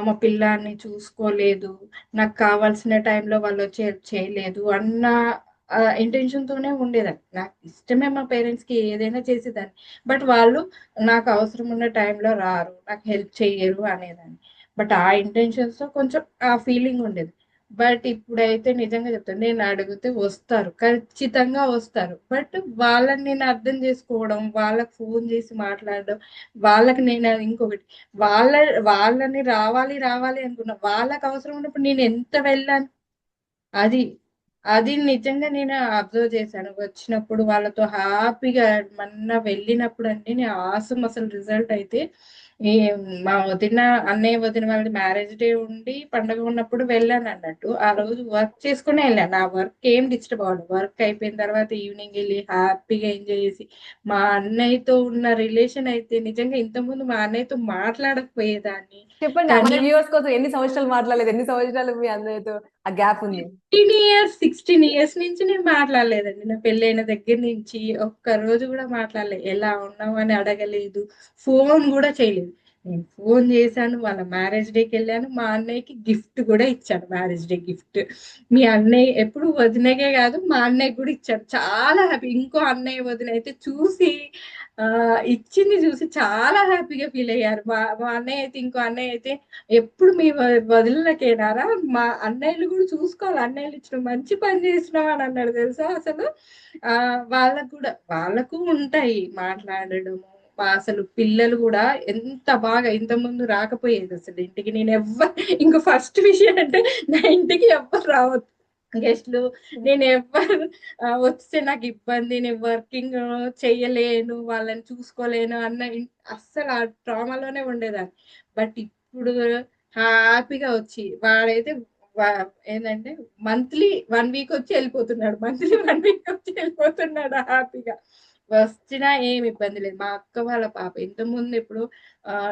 మా పిల్లాన్ని చూసుకోలేదు, నాకు కావాల్సిన టైంలో వాళ్ళు వచ్చి హెల్ప్ చేయలేదు అన్న ఇంటెన్షన్ తోనే ఉండేదాన్ని. నాకు ఇష్టమే మా పేరెంట్స్ కి ఏదైనా చేసేదాన్ని. బట్ వాళ్ళు నాకు అవసరం ఉన్న టైంలో రారు, నాకు హెల్ప్ చెయ్యరు అనేదాన్ని. బట్ ఆ ఇంటెన్షన్స్ తో కొంచెం ఆ ఫీలింగ్ ఉండేది. బట్ ఇప్పుడైతే నిజంగా చెప్తాను, నేను అడిగితే వస్తారు, ఖచ్చితంగా వస్తారు. బట్ వాళ్ళని నేను అర్థం చేసుకోవడం, వాళ్ళకి ఫోన్ చేసి మాట్లాడడం, వాళ్ళకి నేను ఇంకొకటి, వాళ్ళ వాళ్ళని రావాలి రావాలి అనుకున్నా, వాళ్ళకి అవసరం ఉన్నప్పుడు నేను ఎంత వెళ్ళాను. అది అది నిజంగా నేను అబ్జర్వ్ చేశాను. వచ్చినప్పుడు వాళ్ళతో హ్యాపీగా మొన్న వెళ్ళినప్పుడు అండి, నేను ఆసం అసలు రిజల్ట్ అయితే ఈ మా వదిన, అన్నయ్య వదిన వాళ్ళది మ్యారేజ్ డే ఉండి పండగ ఉన్నప్పుడు వెళ్ళాను అన్నట్టు. ఆ రోజు వర్క్ చేసుకునే వెళ్ళాను. నా వర్క్ ఏం డిస్టర్బ్ అవ్వదు. వర్క్ అయిపోయిన తర్వాత ఈవినింగ్ వెళ్ళి హ్యాపీగా ఎంజాయ్ చేసి, మా అన్నయ్యతో ఉన్న రిలేషన్ అయితే నిజంగా ఇంతకుముందు మా అన్నయ్యతో మాట్లాడకపోయేదాన్ని. చెప్పండి, మన కానీ వ్యూవర్స్ కోసం ఎన్ని సంవత్సరాలు మాట్లాడలేదు, ఎన్ని సంవత్సరాలు మీ అందరితో ఆ గ్యాప్ ఉంది? 15 years 16 years నుంచి నేను మాట్లాడలేదండి. నా పెళ్ళైన దగ్గర నుంచి ఒక్క రోజు కూడా మాట్లాడలేదు. ఎలా ఉన్నావు అని అడగలేదు, ఫోన్ కూడా చేయలేదు. నేను ఫోన్ చేశాను, వాళ్ళ మ్యారేజ్ డేకి వెళ్ళాను, మా అన్నయ్యకి గిఫ్ట్ కూడా ఇచ్చాను, మ్యారేజ్ డే గిఫ్ట్. మీ అన్నయ్య ఎప్పుడు వదినకే కాదు మా అన్నయ్య కూడా ఇచ్చాడు, చాలా హ్యాపీ. ఇంకో అన్నయ్య వదిన అయితే చూసి ఆ ఇచ్చింది చూసి చాలా హ్యాపీగా ఫీల్ అయ్యారు. మా అన్నయ్య అయితే, ఇంకో అన్నయ్య అయితే, ఎప్పుడు మీ వదినకేనారా, మా అన్నయ్యలు కూడా చూసుకోవాలి, అన్నయ్యలు ఇచ్చిన మంచి పని చేసినావు అని అన్నాడు తెలుసా అసలు. ఆ వాళ్ళకు కూడా, వాళ్ళకు ఉంటాయి మాట్లాడడము. అసలు పిల్లలు కూడా ఎంత బాగా, ఇంత ముందు రాకపోయేది అసలు ఇంటికి. నేను ఇంకో ఫస్ట్ విషయం అంటే, నా ఇంటికి ఎవ్వరు రావద్దు గెస్ట్లు. నేను ఎవ్వరు వస్తే నాకు ఇబ్బంది, నేను వర్కింగ్ చెయ్యలేను, వాళ్ళని చూసుకోలేను అన్న అస్సలు ఆ ట్రామాలోనే ఉండేదాన్ని. బట్ ఇప్పుడు హ్యాపీగా వచ్చి వాడైతే ఏంటంటే మంత్లీ 1 వీక్ వచ్చి వెళ్ళిపోతున్నాడు, మంత్లీ 1 వీక్ వచ్చి వెళ్ళిపోతున్నాడు హ్యాపీగా. వచ్చినా ఏమి ఇబ్బంది లేదు. మా అక్క వాళ్ళ పాప ఇంతకుముందు ఇప్పుడు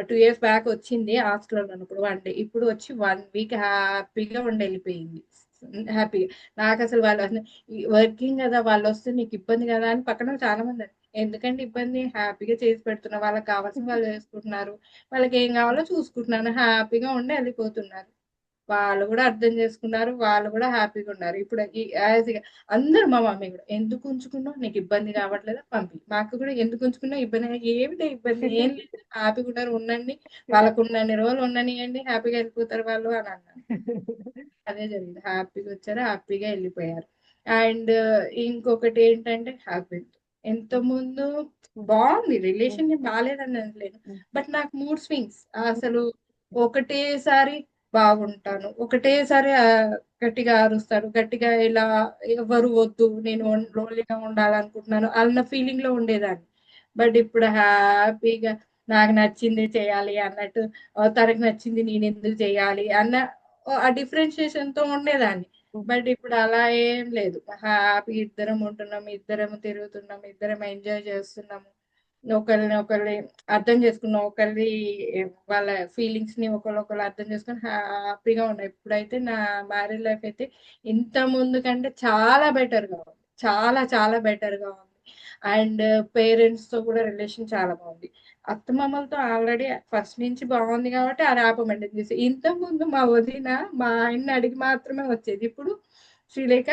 2 ఇయర్స్ బ్యాక్ వచ్చింది హాస్టల్లో ఉన్నప్పుడు 1 డే. ఇప్పుడు వచ్చి 1 వీక్ హ్యాపీగా ఉండి వెళ్ళిపోయింది హ్యాపీగా. నాకు అసలు వాళ్ళు అసలు వర్కింగ్ కదా, వాళ్ళు వస్తే నీకు ఇబ్బంది కదా అని పక్కన చాలా మంది అన్నారు. ఎందుకంటే ఇబ్బంది, హ్యాపీగా చేసి పెడుతున్నా, వాళ్ళకి కావాల్సిన వాళ్ళు చేసుకుంటున్నారు, వాళ్ళకి ఏం కావాలో చూసుకుంటున్నాను, హ్యాపీగా ఉండి వెళ్ళిపోతున్నారు. వాళ్ళు కూడా అర్థం చేసుకున్నారు, వాళ్ళు కూడా హ్యాపీగా ఉన్నారు. ఇప్పుడు అందరు, మా మమ్మీ కూడా, ఎందుకు ఉంచుకున్నావు, నీకు ఇబ్బంది కావట్లేదా పంపి. మా అక్క కూడా, ఎందుకు ఉంచుకున్నావు ఇబ్బంది, ఏమిటి ఇబ్బంది ఏం లేదు, హ్యాపీగా ఉన్నారు ఉండండి, వాళ్ళకు ఉన్నన్ని రోజులు ఉండనియండి, హ్యాపీగా వెళ్ళిపోతారు వాళ్ళు అని అన్నారు. అదే జరిగింది, హ్యాపీగా వచ్చారు, హ్యాపీగా వెళ్ళిపోయారు. అండ్ ఇంకొకటి ఏంటంటే హ్యాపీ, ఎంత ముందు బాగుంది రిలేషన్, బాగాలేదని అనలేను, బట్ నాకు మూడ్ స్వింగ్స్ అసలు. ఒకటేసారి బాగుంటాను, ఒకటేసారి గట్టిగా అరుస్తాను, గట్టిగా ఇలా ఎవరు వద్దు, నేను లోన్లీగా ఉండాలనుకుంటున్నాను అన్న ఫీలింగ్ లో ఉండేదాన్ని. బట్ ఇప్పుడు హ్యాపీగా నాకు నచ్చింది చేయాలి అన్నట్టు, తనకు నచ్చింది నేను ఎందుకు చేయాలి అన్న ఆ డిఫరెన్షియేషన్ తో ఉండేదాన్ని. బట్ ఇప్పుడు అలా ఏం లేదు, హ్యాపీ ఇద్దరం ఉంటున్నాం, ఇద్దరం తిరుగుతున్నాం, ఇద్దరం ఎంజాయ్ చేస్తున్నాము, ఒకరిని ఒకరిని అర్థం చేసుకున్నాం, ఒకరి వాళ్ళ ఫీలింగ్స్ ని ఒకరు అర్థం చేసుకుని హ్యాపీగా ఉన్నాయి. ఇప్పుడైతే నా మ్యారేజ్ లైఫ్ అయితే ఇంత ముందు కంటే చాలా బెటర్ గా ఉంది, చాలా చాలా బెటర్ గా ఉంది. అండ్ పేరెంట్స్ తో కూడా రిలేషన్ చాలా బాగుంది. అత్తమామలతో ఆల్రెడీ ఫస్ట్ నుంచి బాగుంది కాబట్టి ఆ ర్యాప్ మెయింటైన్ చేసి. ఇంత ముందు మా వదిన మా ఆయన్ని అడిగి మాత్రమే వచ్చేది, ఇప్పుడు శ్రీలేఖ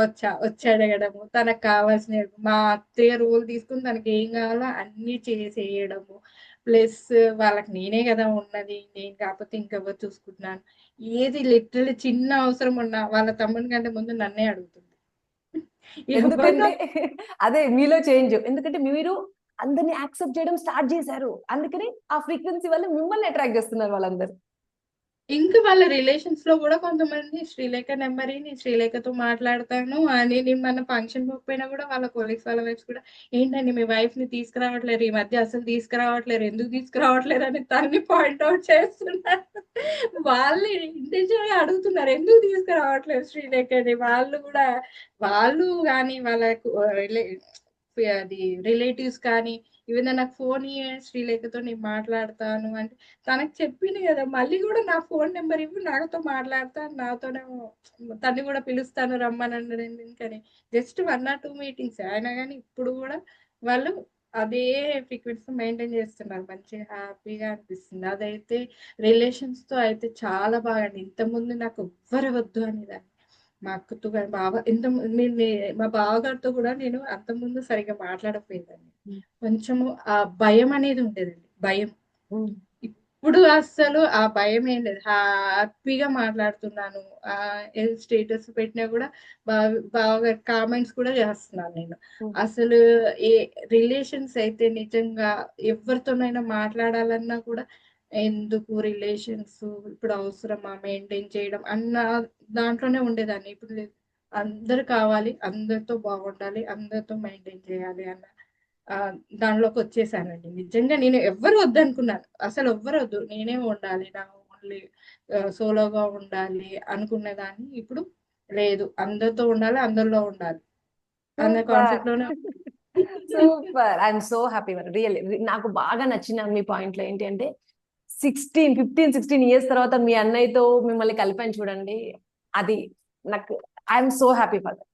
వచ్చి అడగడము, తనకు కావాల్సిన మా అత్తయ్య రోల్ తీసుకుని తనకి ఏం కావాలో అన్ని చేసేయడము. ప్లస్ వాళ్ళకి నేనే కదా ఉన్నది, నేను కాకపోతే ఇంకెవరు చూసుకుంటున్నాను, ఏది లిటరల్లీ చిన్న అవసరం ఉన్నా వాళ్ళ తమ్ముని కంటే ముందు నన్నే అడుగుతుంది. ఎవరితో ఎందుకంటే అదే మీలో చేంజ్, ఎందుకంటే మీరు అందరిని యాక్సెప్ట్ చేయడం స్టార్ట్ చేశారు, అందుకని ఆ ఫ్రీక్వెన్సీ వల్ల మిమ్మల్ని అట్రాక్ట్ చేస్తున్నారు వాళ్ళందరూ. ఇంకా వాళ్ళ రిలేషన్స్ లో కూడా కొంతమంది శ్రీలేఖ నెంబర్ నేను శ్రీలేఖతో మాట్లాడతాను అని, నేను మన ఫంక్షన్ పోయినా కూడా వాళ్ళ కొలీగ్స్ వాళ్ళ వైఫ్స్ కూడా, ఏంటండి మీ వైఫ్ ని తీసుకురావట్లేరు ఈ మధ్య, అసలు తీసుకురావట్లేరు, ఎందుకు తీసుకురావట్లేరు అని తన్ని పాయింట్అవుట్ చేస్తున్నారు. వాళ్ళు ఇంటెన్షన్ గా అడుగుతున్నారు, ఎందుకు తీసుకురావట్లేదు శ్రీలేఖని. వాళ్ళు కూడా, వాళ్ళు కానీ వాళ్ళ అది రిలేటివ్స్ కానీ, ఏదైనా నాకు ఫోన్ శ్రీలేఖతో నేను మాట్లాడతాను అంటే, తనకు చెప్పింది కదా, మళ్ళీ కూడా నా ఫోన్ నెంబర్ ఇవ్వు, నాతో మాట్లాడతాను, నాతోనే తన్ని కూడా పిలుస్తాను రమ్మనండి ఎందుకని. జస్ట్ 1 or 2 మీటింగ్స్ అయినా కానీ ఇప్పుడు కూడా వాళ్ళు అదే ఫ్రీక్వెన్సీ మెయింటైన్ చేస్తున్నారు, మంచిగా హ్యాపీగా అనిపిస్తుంది. అదైతే రిలేషన్స్ తో అయితే చాలా బాగా. ఇంత ముందు నాకు ఎవ్వరు వద్దు అనేదాన్ని, మా అక్కతో కానీ మా బావగారితో కూడా నేను అంతకుముందు సరిగా మాట్లాడకపోయేదాన్ని, కొంచెము ఆ భయం అనేది ఉండేదండి, భయం. ఇప్పుడు అస్సలు ఆ భయం ఏం లేదు, హ్యాపీగా మాట్లాడుతున్నాను. ఆ స్టేటస్ పెట్టినా కూడా బాగా కామెంట్స్ కూడా చేస్తున్నాను నేను. అసలు ఏ రిలేషన్స్ అయితే నిజంగా ఎవరితోనైనా మాట్లాడాలన్నా కూడా, ఎందుకు రిలేషన్స్ ఇప్పుడు అవసరమా మెయింటైన్ చేయడం అన్న దాంట్లోనే ఉండేదాన్ని. ఇప్పుడు లేదు, అందరు కావాలి, అందరితో బాగుండాలి, అందరితో మెయింటైన్ చేయాలి అన్న ఆ దానిలోకి వచ్చేసానండి. నిజంగా నేను ఎవ్వరు వద్దనుకున్నాను, అసలు ఎవ్వరు వద్దు, నేనే ఉండాలి, నా ఓన్లీ సోలోగా ఉండాలి అనుకునేదాన్ని. ఇప్పుడు లేదు, అందరితో ఉండాలి, అందరిలో ఉండాలి అన్న సూపర్, కాన్సెప్ట్ లోనే. Super, I'm so happy. Really నాకు బాగా నచ్చిన మీ పాయింట్ లో ఏంటి అంటే, 15-16 ఇయర్స్ తర్వాత మీ అన్నయ్యతో మిమ్మల్ని కలిపాను చూడండి, అది నాకు, I'm so happy for that.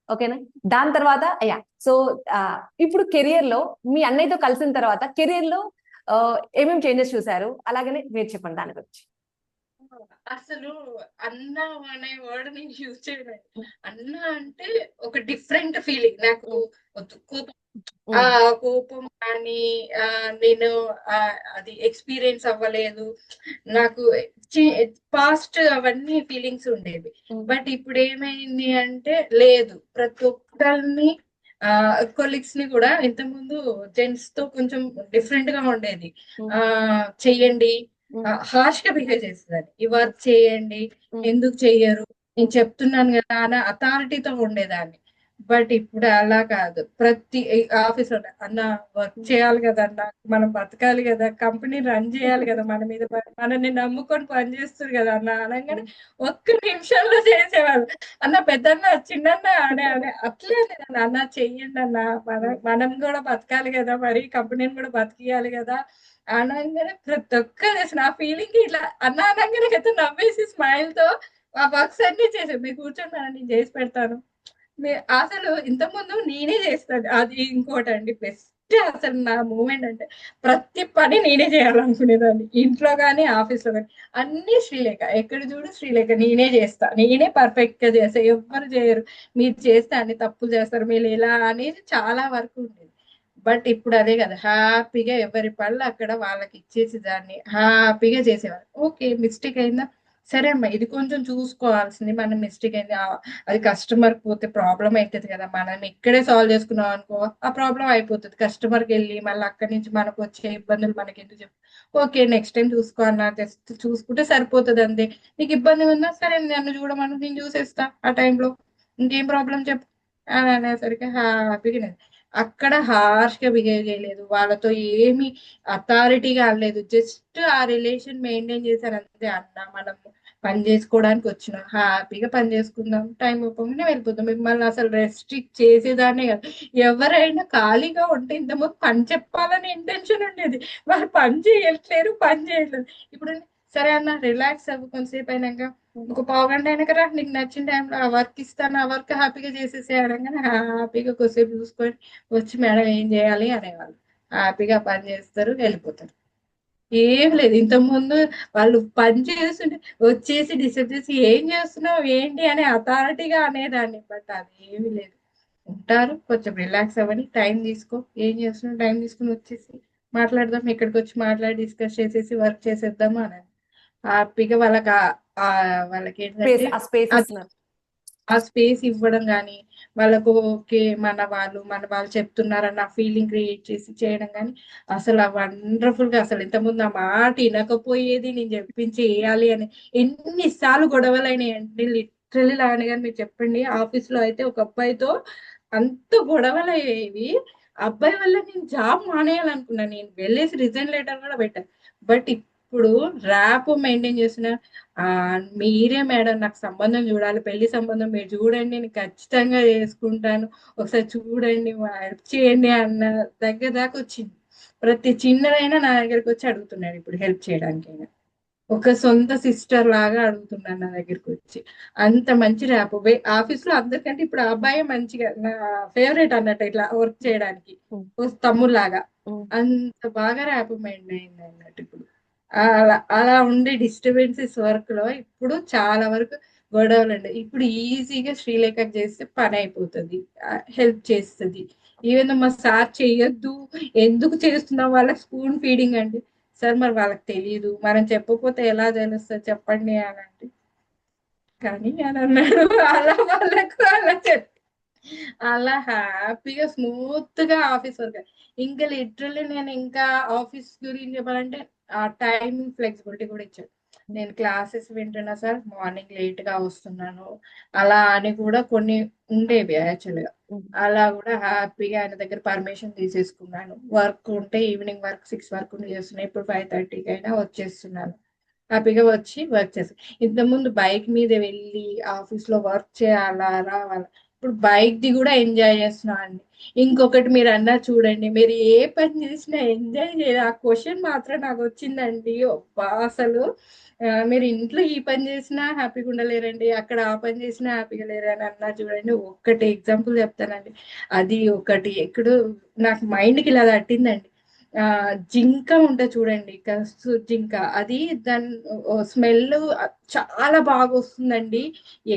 ఓకేనా? దాని తర్వాత అయ్యా, సో ఇప్పుడు కెరియర్ లో మీ అన్నయ్యతో కలిసిన తర్వాత కెరియర్ లో ఏమేమి చేంజెస్ చూసారు? అలాగనే మీరు చెప్పండి దాని గురించి. అసలు అన్న అనే వర్డ్ నేను యూజ్ చేయలేదు. అన్న అంటే ఒక డిఫరెంట్ ఫీలింగ్ నాకు. ఉమ్, కోపం, ఆ ఉమ్, కోపం కానీ నేను అది ఎక్స్పీరియన్స్ అవ్వలేదు. నాకు పాస్ట్ అవన్నీ ఫీలింగ్స్ ఉండేవి. ఉమ్, బట్ ఇప్పుడు ఏమైంది అంటే లేదు, ప్రతి ఒక్కరిని కొలీగ్స్ ని కూడా ఇంతకుముందు జెంట్స్ తో కొంచెం డిఫరెంట్ గా ఉండేది. ఉమ్, ఆ చెయ్యండి, ఉమ్, హార్ష్ గా బిహేవ్ చేసేదాన్ని. ఈ వర్క్ చేయండి, ఉమ్, ఎందుకు చెయ్యరు, నేను ఉమ్, చెప్తున్నాను కదా అని అథారిటీతో ఉండేదాన్ని. బట్ ఇప్పుడు అలా కాదు. ప్రతి ఆఫీస్ లో అన్న వర్క్ ఉమ్. చేయాలి కదా అన్న, మనం బతకాలి కదా, కంపెనీ రన్ చేయాలి కదా, మన మీద మనల్ని నమ్ముకొని పని చేస్తారు కదా అన్న అనగానే ఒక్క నిమిషంలో చేసేవాళ్ళు. అన్న పెద్దన్న చిన్నన్న అనే అనే అట్లే నేను అన్న చెయ్యండి అన్న, మనం కూడా బతకాలి కదా, మరి కంపెనీని కూడా బతికియాలి కదా అనగానే ప్రతి ఒక్కరు అసలు ఆ ఫీలింగ్ ఇట్లా అన్న అనగానే కదా నవ్వేసి స్మైల్ తో ఆ వర్క్స్ అన్ని చేసాం. మీరు కూర్చొని నేను చేసి పెడతాను. అసలు ఇంతకుముందు నేనే చేస్తాను. అది ఇంకోటండి బెస్ట్. అసలు నా మూమెంట్ అంటే ప్రతి పని నేనే చేయాలనుకునేదాన్ని. ఇంట్లో గానీ, ఆఫీస్ లో గానీ అన్ని శ్రీలేఖ. ఎక్కడ చూడు శ్రీలేఖ నేనే చేస్తా, నేనే పర్ఫెక్ట్ గా చేస్తా, ఎవ్వరు చేయరు, మీరు చేస్తే అన్ని తప్పులు చేస్తారు, మీరు ఇలా అనేది చాలా వరకు ఉండేది. బట్ ఇప్పుడు అదే కదా, హ్యాపీగా ఎవరి పనులు అక్కడ వాళ్ళకి ఇచ్చేసి దాన్ని హ్యాపీగా చేసేవారు. ఓకే మిస్టేక్ అయిందా, సరే అమ్మా ఇది కొంచెం చూసుకోవాల్సింది, మనం మిస్టేక్ అయింది, అది కస్టమర్ పోతే ప్రాబ్లం అవుతుంది కదా, మనం ఇక్కడే సాల్వ్ చేసుకున్నాం అనుకో ఆ ప్రాబ్లం అయిపోతుంది. కస్టమర్కి వెళ్ళి మళ్ళీ అక్కడి నుంచి మనకు వచ్చే ఇబ్బందులు మనకి ఎందుకు చెప్పు. ఓకే నెక్స్ట్ టైం చూసుకో అన్న, జస్ట్ చూసుకుంటే సరిపోతుంది అంతే. నీకు ఇబ్బంది ఉందా, సరే నన్ను చూడమను, నేను చూసేస్తా ఆ టైంలో, ఇంకేం ప్రాబ్లం చెప్పు అని అనేసరికి హ్యాపీగా. అక్కడ హార్ష్ గా బిహేవ్ చేయలేదు, వాళ్ళతో ఏమి అథారిటీగా అనలేదు, జస్ట్ ఆ రిలేషన్ మెయింటైన్ చేశారు అంతే. అన్న మనం పని చేసుకోవడానికి వచ్చినాం, హ్యాపీగా పని చేసుకుందాం, టైం అయిపోగానే వెళ్ళిపోతాం. మిమ్మల్ని అసలు రెస్ట్రిక్ట్ చేసేదాన్నే కదా. ఎవరైనా ఖాళీగా ఉంటే ఇంతకుముందు పని చెప్పాలని ఇంటెన్షన్ ఉండేది, వాళ్ళు పని చేయట్లేరు, పని చేయట్లేదు. ఇప్పుడు సరే అన్న రిలాక్స్ అవ్వు, కొంతసేపు అయినాక ఒక పావు గంట అయినాక రా, నీకు నచ్చిన టైంలో ఆ వర్క్ ఇస్తాను, ఆ వర్క్ హ్యాపీగా చేసేసేయడం. కానీ హ్యాపీగా కొద్దిసేపు చూసుకొని వచ్చి మేడం ఏం చేయాలి అనేవాళ్ళు. హ్యాపీగా పని చేస్తారు, వెళ్ళిపోతారు. ఏం లేదు. ఇంతకు ముందు వాళ్ళు పని చేస్తుంటే వచ్చేసి డిస్టర్బ్ చేసి ఏం చేస్తున్నావు ఏంటి అని అథారిటీగా అనేదాన్ని. బట్ అది ఏమీ లేదు. ఉంటారు, కొంచెం రిలాక్స్ అవ్వని, టైం తీసుకో, ఏం చేస్తున్నావు టైం తీసుకుని వచ్చేసి మాట్లాడదాం, ఇక్కడికి వచ్చి మాట్లాడి డిస్కస్ చేసేసి వర్క్ చేసేద్దాము అని హ్యాపీగా వాళ్ళకి వాళ్ళకి స్పేస్, ఏంటంటే ఆ స్పేస్ అది ఇస్తున్నారు. ఆ స్పేస్ ఇవ్వడం కానీ, వాళ్ళకు ఓకే మన వాళ్ళు చెప్తున్నారన్న ఫీలింగ్ క్రియేట్ చేసి చేయడం కానీ అసలు వండర్ఫుల్ గా. అసలు ఇంతకుముందు ఆ మాట వినకపోయేది, నేను చెప్పించి వేయాలి అని ఎన్నిసార్లు గొడవలైనాయండి. లిటరలీ లాగానే. కానీ మీరు చెప్పండి, ఆఫీస్ లో అయితే ఒక అబ్బాయితో అంత గొడవలు అయ్యేవి. అబ్బాయి వల్ల నేను జాబ్ మానేయాలనుకున్నాను, నేను వెళ్ళేసి రిజైన్ లెటర్ కూడా పెట్టాను. బట్ ఇప్పుడు ర్యాప్ మెయింటైన్ చేస్తున్నా. ఆ మీరే మేడం నాకు సంబంధం చూడాలి, పెళ్లి సంబంధం మీరు చూడండి, నేను ఖచ్చితంగా చేసుకుంటాను, ఒకసారి చూడండి హెల్ప్ చేయండి అన్న దగ్గర దాకా వచ్చింది. ప్రతి చిన్నదైనా నా దగ్గరికి వచ్చి అడుగుతున్నాడు ఇప్పుడు హెల్ప్ చేయడానికైనా. ఒక సొంత సిస్టర్ లాగా అడుగుతున్నాను నా దగ్గరికి వచ్చి. అంత మంచి ర్యాప్ ఆఫీస్ లో అందరికంటే ఇప్పుడు ఆ అబ్బాయి మంచిగా నా ఫేవరెట్ అన్నట్టు, ఇట్లా వర్క్ చేయడానికి ఓ తమ్ముళ్ళలాగా. అంత బాగా ర్యాప్ మెయింటైన్ అయింది అన్నట్టు ఇప్పుడు. అలా అలా ఉండే డిస్టర్బెన్సెస్ వర్క్ లో ఇప్పుడు చాలా వరకు గొడవలు ఉండే. ఇప్పుడు ఈజీగా శ్రీలేఖ చేస్తే పని అయిపోతుంది, హెల్ప్ చేస్తుంది. ఈవెన్ మా సార్ చెయ్యొద్దు, ఎందుకు చేస్తున్నాం, వాళ్ళకి స్పూన్ ఫీడింగ్ అంటే, సార్ మరి వాళ్ళకి తెలియదు, మనం చెప్పకపోతే ఎలా తెలుస్తుంది చెప్పండి అని అంటే, కానీ అని అన్నాడు. అలా వాళ్ళకు అలా చెప్పి అలా హ్యాపీగా స్మూత్ గా ఆఫీస్ వర్క్. ఇంకా లిటరల్లీ నేను ఇంకా ఆఫీస్ గురించి చెప్పాలంటే ఆ టైమింగ్ ఫ్లెక్సిబిలిటీ కూడా ఇచ్చాడు. నేను క్లాసెస్ వింటున్నా సార్, మార్నింగ్ లేట్ గా వస్తున్నాను అలా అని కూడా కొన్ని ఉండేవి యాక్చువల్ గా. అలా కూడా హ్యాపీగా ఆయన దగ్గర పర్మిషన్ తీసేసుకున్నాను. వర్క్ ఉంటే ఈవినింగ్ వర్క్ 6 వరకు చేస్తున్నాను, ఇప్పుడు 5:30కి అయినా వచ్చేస్తున్నాను. హ్యాపీగా వచ్చి వర్క్ చేస్తాను. ఇంతకుముందు బైక్ మీద వెళ్ళి ఆఫీస్ లో వర్క్ చేయాలా రావాలా, ఇప్పుడు బైక్ ది కూడా ఎంజాయ్ చేస్తున్నాం అండి. ఇంకొకటి మీరు అన్నారు చూడండి, మీరు ఏ పని చేసినా ఎంజాయ్ చేయాలి, ఆ క్వశ్చన్ మాత్రం నాకు వచ్చిందండి. అబ్బా అసలు మీరు ఇంట్లో ఈ పని చేసినా హ్యాపీగా ఉండలేరండి, అక్కడ ఆ పని చేసినా హ్యాపీగా లేరు అని అన్నారు చూడండి. ఒక్కటి ఎగ్జాంపుల్ చెప్తానండి. అది ఒకటి ఎక్కడో నాకు మైండ్కి ఇలా తట్టిందండి. జింక ఉంటది చూడండి, కస్తూరి జింక. అది దాని స్మెల్ చాలా బాగా వస్తుందండి.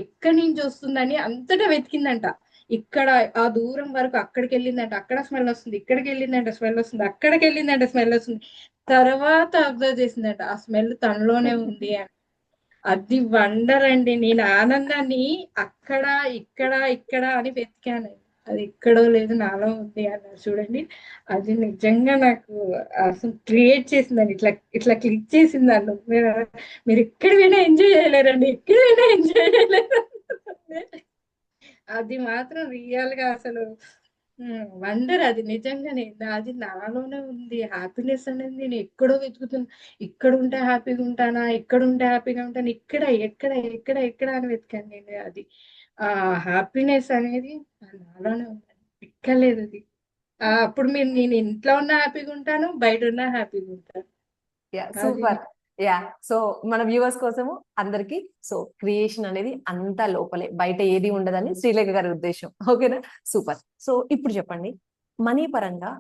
ఎక్కడి నుంచి వస్తుందని అంతటా వెతికిందంట. ఇక్కడ ఆ దూరం వరకు అక్కడికి వెళ్ళిందంట, అక్కడ స్మెల్ వస్తుంది, ఇక్కడికి వెళ్ళిందంట స్మెల్ వస్తుంది, అక్కడికి వెళ్ళిందంట స్మెల్ వస్తుంది. తర్వాత అబ్జర్వ్ చేసిందంట ఆ స్మెల్ తనలోనే ఉంది అని. అది వండర్ అండి. నేను ఆనందాన్ని అక్కడ ఇక్కడ ఇక్కడ అని వెతికాను. అది ఎక్కడో లేదు, నాలో ఉంది అన్నారు చూడండి. అది నిజంగా నాకు అసలు క్రియేట్ చేసిందండి. ఇట్లా ఇట్లా క్లిక్ చేసింది నన్ను. మీరు ఎక్కడ పోయినా ఎంజాయ్ చేయలేరండి, ఎక్కడ పోయినా ఎంజాయ్ చేయలేరు. అది మాత్రం రియల్ గా అసలు వండర్. అది నిజంగానే అది నాలోనే ఉంది. హ్యాపీనెస్ అనేది నేను ఎక్కడో వెతుకుతున్నా. ఇక్కడ ఉంటే హ్యాపీగా ఉంటానా, ఎక్కడ ఉంటే హ్యాపీగా ఉంటాను, ఇక్కడ ఎక్కడ ఎక్కడ ఎక్కడ అని వెతికాను నేను. అది ఆ హ్యాపీనెస్ అనేది నాలోనే ఉందండి, ఎక్కలేదు అది. అప్పుడు నేను ఇంట్లో ఉన్నా హ్యాపీగా ఉంటాను, బయట ఉన్నా హ్యాపీగా ఉంటాను. యా అది సూపర్. యా సో మన వ్యూవర్స్ కోసము అందరికి సో క్రియేషన్ అనేది అంతా లోపలే, బయట ఏది ఉండదని శ్రీలేఖ గారి ఉద్దేశం. ఓకేనా? సూపర్. సో ఇప్పుడు చెప్పండి, మనీ పరంగా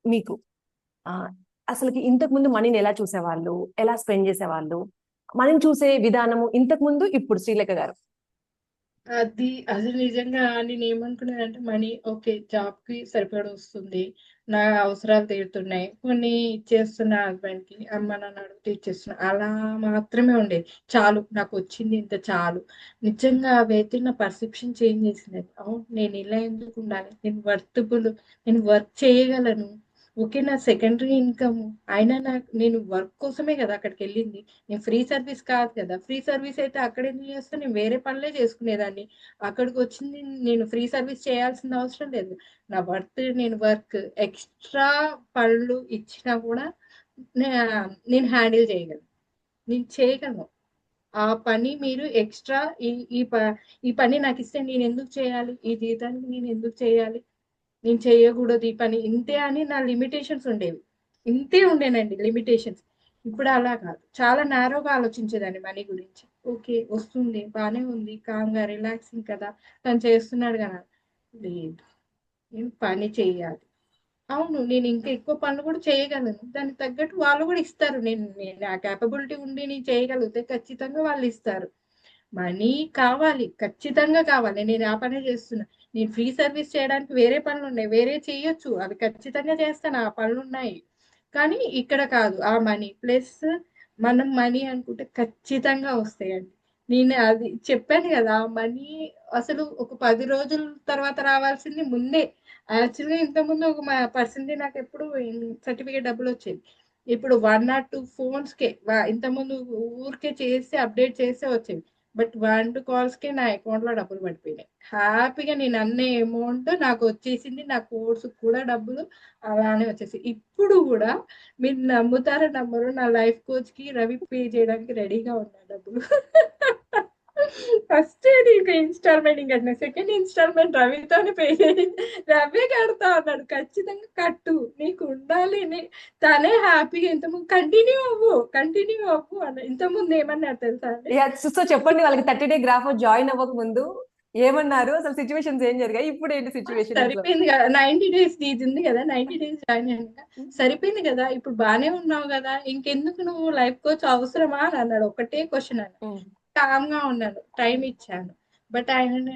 మీకు ఆ అసలుకి ఇంతకు ముందు మనీని ఎలా చూసేవాళ్ళు, ఎలా స్పెండ్ చేసేవాళ్ళు, మనీని చూసే విధానము ఇంతకు ముందు ఇప్పుడు శ్రీలేఖ గారు. అది అసలు నిజంగా నేను ఏమనుకున్నానంటే, మనీ ఓకే, జాబ్ కి సరిపడ వస్తుంది, నా అవసరాలు తీరుతున్నాయి, కొన్ని ఇచ్చేస్తున్నా హస్బెండ్ కి, అమ్మ నాన్న అడిగితే ఇచ్చేస్తున్నా, అలా మాత్రమే ఉండేది. చాలు, నాకు వచ్చింది ఇంత చాలు. నిజంగా అవైతే నా పర్సెప్షన్ చేంజ్ చేసింది. అవును, నేను ఇలా ఎందుకు ఉండాలి, నేను వర్తబుల్, నేను వర్క్ చేయగలను. ఓకే, నా సెకండరీ ఇన్కమ్ అయినా నేను వర్క్ కోసమే కదా అక్కడికి వెళ్ళింది. నేను ఫ్రీ సర్వీస్ కాదు కదా. ఫ్రీ సర్వీస్ అయితే అక్కడ ఎందుకు చేస్తే నేను వేరే పనులే చేసుకునేదాన్ని. అక్కడికి వచ్చింది నేను ఫ్రీ సర్వీస్ చేయాల్సిన అవసరం లేదు. నా వర్త్, నేను వర్క్ ఎక్స్ట్రా పనులు ఇచ్చినా కూడా నేను హ్యాండిల్ చేయగలను, నేను చేయగలను. ఆ పని మీరు ఎక్స్ట్రా ఈ ఈ ప- ఈ పని నాకు ఇస్తే నేను ఎందుకు చేయాలి, ఈ జీతానికి నేను ఎందుకు చేయాలి, నేను చేయకూడదు ఈ పని, ఇంతే అని నా లిమిటేషన్స్ ఉండేవి. ఇంతే ఉండేనండి లిమిటేషన్స్. ఇప్పుడు అలా కాదు, చాలా నారోగా ఆలోచించేదాన్ని మనీ గురించి. ఓకే, వస్తుంది, బానే ఉంది, కామ్గా రిలాక్సింగ్ కదా, తను చేస్తున్నాడు కదా. లేదు, నేను పని చేయాలి. అవును, నేను ఇంకా ఎక్కువ పనులు కూడా చేయగలను, దానికి తగ్గట్టు వాళ్ళు కూడా ఇస్తారు. నేను ఆ కేపబిలిటీ ఉండి నేను చేయగలిగితే ఖచ్చితంగా వాళ్ళు ఇస్తారు. మనీ కావాలి, ఖచ్చితంగా కావాలి. నేను ఆ పనే చేస్తున్నా. నేను ఫ్రీ సర్వీస్ చేయడానికి వేరే పనులు ఉన్నాయి, వేరే చేయొచ్చు, అవి ఖచ్చితంగా చేస్తాను, ఆ పనులు ఉన్నాయి. కానీ ఇక్కడ కాదు. ఆ మనీ ప్లస్ మనం మనీ అనుకుంటే ఖచ్చితంగా వస్తాయండి. నేను అది చెప్పాను కదా, ఆ మనీ అసలు ఒక 10 రోజుల తర్వాత రావాల్సింది ముందే. యాక్చువల్గా ఇంతకుముందు ఒక మా పర్సన్ది నాకు ఎప్పుడు సర్టిఫికేట్ డబ్బులు వచ్చేది. ఇప్పుడు 1 or 2 ఫోన్స్కే, ఇంతకుముందు ఊరికే చేసి అప్డేట్ చేస్తే వచ్చేది. బట్ 1 2 కాల్స్కే నా అకౌంట్లో డబ్బులు పడిపోయినాయి. హ్యాపీగా నేను అన్న అమౌంట్ నాకు వచ్చేసింది. నా కోర్సు కూడా డబ్బులు అలానే వచ్చేసి, ఇప్పుడు కూడా మీరు నమ్ముతారో నమ్మరు, నా లైఫ్ కోచ్ కి రవి పే చేయడానికి రెడీగా ఉన్నా డబ్బులు. ఫస్ట్ నీకు ఇన్స్టాల్మెంట్ కట్టిన, సెకండ్ ఇన్స్టాల్మెంట్ రవితోనే పే చేసి, రవి కడతా అన్నాడు. ఖచ్చితంగా కట్టు, నీకు ఉండాలి, తనే హ్యాపీగా ఇంతకుముందు కంటిన్యూ అవ్వు అన్న. ఇంతకుముందు ఏమన్నారు తెలుసా అండి? యా సో చెప్పండి, వాళ్ళకి 30 డే గ్రాఫ్ జాయిన్ అవ్వక ముందు ఏమన్నారు, అసలు సిచ్యువేషన్స్ ఏం జరిగాయి, ఇప్పుడు ఏంటి సిచ్యువేషన్ అసలు? సరిపోయింది కదా, 90 డేస్ ఇది ఉంది కదా, 90 డేస్ జాయిన్ అయ్యాక సరిపోయింది కదా, ఇప్పుడు బానే ఉన్నావు కదా, ఇంకెందుకు నువ్వు లైఫ్ కోచ్ అవసరమా అని అన్నాడు. ఒకటే క్వశ్చన్ అన్న. కామ్ గా ఉన్నాను, టైం ఇచ్చాను. బట్ ఆయన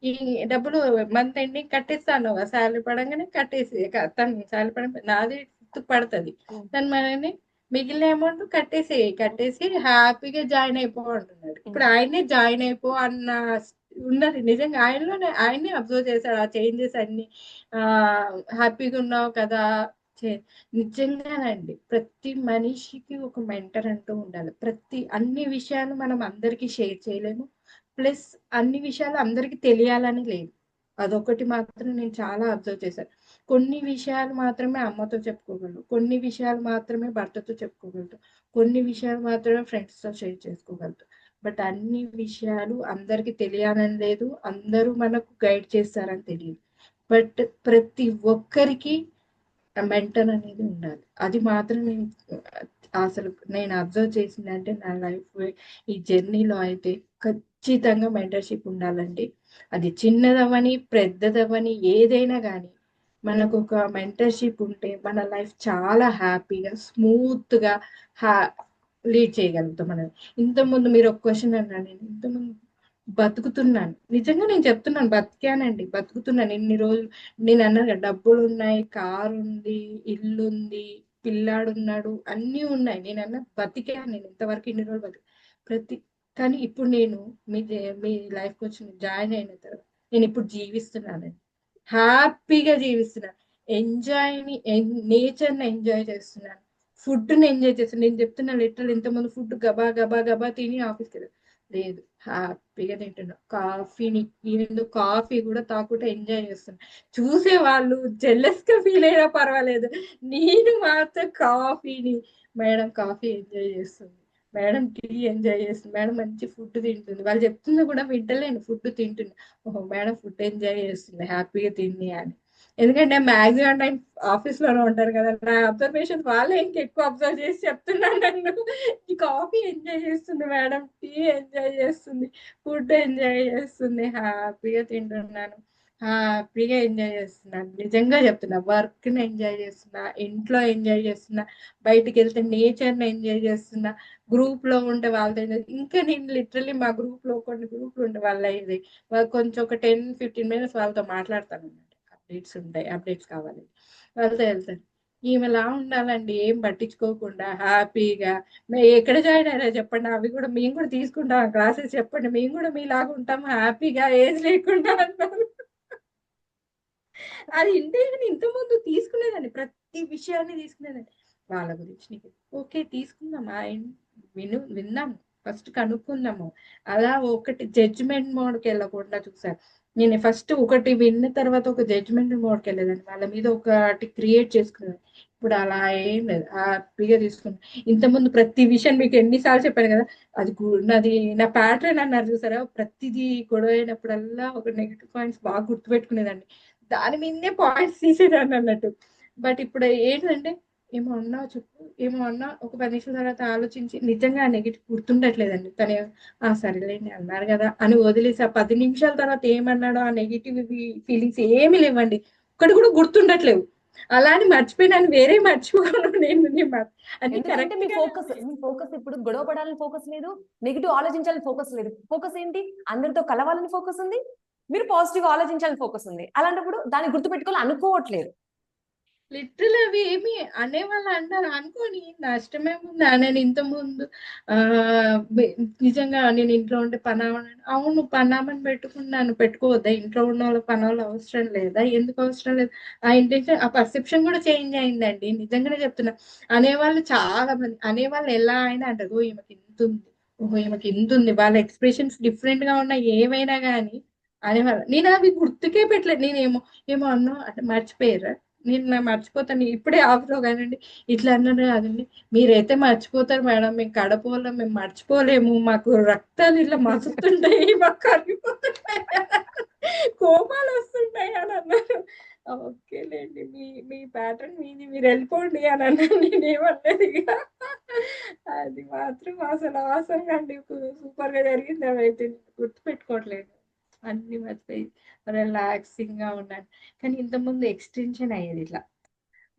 ఈ డబ్బులు మంత్ ఎండింగ్ కట్టేస్తాను, శాలరీ పడంగానే కట్టేసి, తను శాలరీ పడ నాది పడుతుంది, తను మనని మిగిలిన అమౌంట్ కట్టేసి హ్యాపీగా జాయిన్ అయిపో అంటున్నాడు. ఇప్పుడు ఆయనే జాయిన్ అయిపో అన్న ఉన్నది. నిజంగా ఆయనే అబ్జర్వ్ చేశాడు ఆ చేంజెస్ అన్ని. ఆ హ్యాపీగా ఉన్నావు కదా. నిజంగానండి, ప్రతి మనిషికి ఒక మెంటర్ అంటూ ఉండాలి. అన్ని విషయాలు మనం అందరికీ షేర్ చేయలేము. ప్లస్ అన్ని విషయాలు అందరికీ తెలియాలని లేదు. అదొకటి మాత్రం నేను చాలా అబ్జర్వ్ చేశాను. కొన్ని విషయాలు మాత్రమే అమ్మతో చెప్పుకోగలరు, కొన్ని విషయాలు మాత్రమే భర్తతో చెప్పుకోగలరు, కొన్ని విషయాలు మాత్రమే ఫ్రెండ్స్తో షేర్ చేసుకోగలరు. బట్ అన్ని విషయాలు అందరికీ తెలియాలని లేదు, అందరూ మనకు గైడ్ చేస్తారని తెలియదు. బట్ ప్రతి ఒక్కరికి మెంటర్ అనేది ఉండాలి. అది మాత్రం అసలు నేను అబ్జర్వ్ చేసిందంటే నా లైఫ్ ఈ జర్నీలో అయితే ఖచ్చితంగా మెంటర్షిప్ ఉండాలండి. అది చిన్నదవని పెద్దదవని ఏదైనా కానీ మనకు ఒక మెంటర్షిప్ ఉంటే మన లైఫ్ చాలా హ్యాపీగా స్మూత్గా హ్యా లీడ్ చేయగలుగుతాం మనం. ఇంతకుముందు మీరు ఒక క్వశ్చన్ అన్నాను, నేను ఇంతకుముందు బతుకుతున్నాను, నిజంగా నేను చెప్తున్నాను, బతికానండి, బతుకుతున్నాను ఇన్ని రోజులు. నేను అన్నాను కదా, డబ్బులు ఉన్నాయి, కారు ఉంది, ఇల్లు ఉంది, పిల్లాడు ఉన్నాడు, అన్నీ ఉన్నాయి. నేను అన్న బతికాను, నేను ఇంతవరకు ఇన్ని రోజులు ప్రతి కానీ ఇప్పుడు నేను మీ లైఫ్కి వచ్చి జాయిన్ అయిన తర్వాత నేను ఇప్పుడు జీవిస్తున్నాను, హ్యాపీగా జీవిస్తున్నాను, ఎంజాయ్ని నేచర్ని ఎంజాయ్ చేస్తున్నాను, ఫుడ్ని ఎంజాయ్ చేస్తున్నాను. నేను చెప్తున్నా లిటరల్, ఇంతకుముందు ఫుడ్ గబా గబా గబా తిని ఆఫీస్కి వెళ్ళాను, లేదు హ్యాపీగా తింటున్నా. కాఫీని ఈవెన్ కాఫీ కూడా తాకుంటే ఎంజాయ్ చేస్తున్నా. చూసే వాళ్ళు జెల్లస్ గా ఫీల్ అయినా పర్వాలేదు, నేను మాత్రం కాఫీని, మేడం కాఫీ ఎంజాయ్ చేస్తుంది, మేడం టీ ఎంజాయ్ చేస్తుంది, మేడం మంచి ఫుడ్ తింటుంది, వాళ్ళు చెప్తుంది కూడా వింటలేను, ఫుడ్ తింటున్నా, ఓహో మేడం ఫుడ్ ఎంజాయ్ చేస్తుంది, హ్యాపీగా తింది అని. ఎందుకంటే మాక్సిమం టైం ఆఫీస్ లోనే ఉంటారు కదా, నా అబ్జర్వేషన్ వాళ్ళే ఇంకెక్కువ అబ్జర్వ్ చేసి చెప్తున్నాను నన్ను, ఈ కాఫీ ఎంజాయ్ చేస్తుంది మేడం, టీ ఎంజాయ్ చేస్తుంది, ఫుడ్ ఎంజాయ్ చేస్తుంది, హ్యాపీగా తింటున్నాను, హ్యాపీగా ఎంజాయ్ చేస్తున్నాను. నిజంగా చెప్తున్నా, వర్క్ ని ఎంజాయ్ చేస్తున్నా, ఇంట్లో ఎంజాయ్ చేస్తున్నా, బయటికి వెళ్తే నేచర్ ని ఎంజాయ్ చేస్తున్నా, గ్రూప్ లో ఉంటే వాళ్ళతో ఇంకా నేను లిటరల్లీ మా గ్రూప్ లో కొన్ని గ్రూప్లు ఉంటే వాళ్ళ ఇది కొంచెం ఒక 10-15 minutes వాళ్ళతో మాట్లాడతాను, అప్డేట్స్ ఉంటాయి, అప్డేట్స్ కావాలి, వాళ్ళతో వెళ్తాను. ఈమెలా ఉండాలండి, ఏం పట్టించుకోకుండా హ్యాపీగా. ఎక్కడ జాయిన్ అయ్యారో చెప్పండి, అవి కూడా మేము కూడా తీసుకుంటాం క్లాసెస్, చెప్పండి మేము కూడా మీలాగా ఉంటాం హ్యాపీగా, ఏజ్ లేకుండా అంటారు. అది ఇంటే నేను ఇంతకుముందు తీసుకునేదాన్ని, ప్రతి విషయాన్ని తీసుకునేదాన్ని, వాళ్ళ గురించి నీకు ఓకే తీసుకుందాం, విందాం, ఫస్ట్ కనుక్కుందాము, అలా ఒకటి జడ్జిమెంట్ మోడ్కి వెళ్ళకుండా చూసాను. నేను ఫస్ట్ ఒకటి విన్న తర్వాత ఒక జడ్జిమెంట్ మోడ్కి వెళ్ళేదాన్ని, వాళ్ళ మీద ఒకటి క్రియేట్ చేసుకునేదాన్ని. ఇప్పుడు అలా ఏం లేదు, హ్యాపీగా తీసుకున్నాను. ఇంతకుముందు ప్రతి విషయం మీకు ఎన్నిసార్లు చెప్పాను కదా, అది నాది నా ప్యాటర్న్ అన్నారు చూసారా, ప్రతిదీ గొడవ అయినప్పుడల్లా ఒక నెగిటివ్ పాయింట్స్ బాగా గుర్తుపెట్టుకునేదాన్ని, దాని మీదనే పాయింట్స్ తీసేదాన్ని అన్నట్టు. బట్ ఇప్పుడు ఏంటంటే, ఏమో అన్నా చెప్పు, ఏమో అన్నా ఒక 10 నిమిషాల తర్వాత ఆలోచించి నిజంగా ఆ నెగిటివ్ గుర్తుండట్లేదండి, తనే సరేలేండి అన్నారు కదా అని వదిలేసి, ఆ 10 నిమిషాల తర్వాత ఏమన్నాడో ఆ నెగిటివ్ ఫీలింగ్స్ ఏమి లేవండి, ఒకటి కూడా గుర్తుండట్లేవు. అలా అని మర్చిపోయినాను, వేరే మర్చిపోను నేను, అన్ని ఎందుకంటే కరెక్ట్ గానే మీ ఫోకస్ ఇప్పుడు గొడవ పడాలని ఫోకస్ లేదు, నెగిటివ్ ఆలోచించాలని ఫోకస్ లేదు. ఫోకస్ ఏంటి? అందరితో కలవాలని ఫోకస్ ఉంది, మీరు పాజిటివ్ ఆలోచించాలని ఫోకస్ ఉంది. అలాంటప్పుడు దాన్ని గుర్తుపెట్టుకోవాలి అనుకోవట్లేదు. లిటరల్ అవి ఏమి అనేవాళ్ళు అంటారు అనుకోని, నష్టమేముంది నేను ఇంత ముందు ఆ నిజంగా నేను ఇంట్లో ఉంటే పనామని, అవును పనామని పెట్టుకున్నాను, పెట్టుకోవద్దా? ఇంట్లో ఉన్న వాళ్ళ పనాలు అవసరం లేదా? ఎందుకు అవసరం లేదు? ఆ ఇంటెన్షన్, ఆ పర్సెప్షన్ కూడా చేంజ్ అయిందండి, నిజంగానే చెప్తున్నా. అనేవాళ్ళు చాలా మంది, అనేవాళ్ళు ఎలా అయినా అంటారు, ఓ ఈమెకి ఇంత ఉంది, ఓహో ఈమెకి ఇంత ఉంది, వాళ్ళ ఎక్స్ప్రెషన్స్ డిఫరెంట్ గా ఉన్నాయి ఏమైనా కానీ అనేవాళ్ళు. నేను అవి గుర్తుకే పెట్టలేదు, నేనేమో ఏమో అన్నా అంటే మర్చిపోయారా? నేను మర్చిపోతాను, ఇప్పుడే ఆఫ్లో కానండి ఇట్లా అన్నాను కాదండి, మీరైతే మర్చిపోతారు మేడం, మేము కడపోలేం, మేము మర్చిపోలేము, మాకు రక్తాలు ఇట్లా మసుతుంటాయి, మాకు కరిగిపోతుంటాయి, కోపాలు వస్తుంటాయి అని అన్నారు. ఓకేలేండి, మీ ప్యాటర్న్ మీది, మీరు వెళ్ళిపోండి అని అన్నాను, నేనేమన్నది ఇక. అది మాత్రం అసలు అవసరం అండి, సూపర్ గా జరిగింది, అవి అయితే గుర్తుపెట్టుకోవట్లేదు, అన్ని మర్చిపోయి రిలాక్సింగ్ గా ఉన్నాను. కానీ ఇంతకుముందు ఎక్స్టెన్షన్ అయ్యేది ఇట్లా,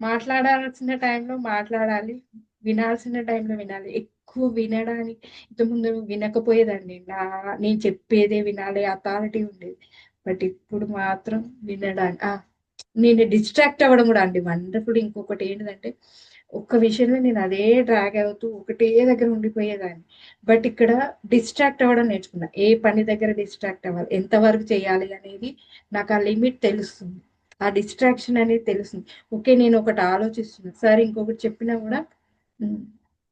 మాట్లాడాల్సిన టైంలో మాట్లాడాలి, వినాల్సిన టైంలో వినాలి, ఎక్కువ వినడానికి ఇంతకుముందు వినకపోయేదండి, నేను చెప్పేదే వినాలి అథారిటీ ఉండేది. బట్ ఇప్పుడు మాత్రం వినడానికి నేను డిస్ట్రాక్ట్ అవ్వడం కూడా అండి వండర్ఫుల్. ఇంకొకటి ఏంటిదంటే, ఒక్క విషయంలో నేను అదే డ్రాగ్ అవుతూ ఒకటే దగ్గర ఉండిపోయేదాన్ని, బట్ ఇక్కడ డిస్ట్రాక్ట్ అవ్వడం నేర్చుకున్నా, ఏ పని దగ్గర డిస్ట్రాక్ట్ అవ్వాలి, ఎంతవరకు చేయాలి అనేది నాకు ఆ లిమిట్ తెలుస్తుంది, ఆ డిస్ట్రాక్షన్ అనేది తెలుస్తుంది. ఓకే నేను ఒకటి ఆలోచిస్తున్నా, సార్ ఇంకొకటి చెప్పినా కూడా "ఉమ్,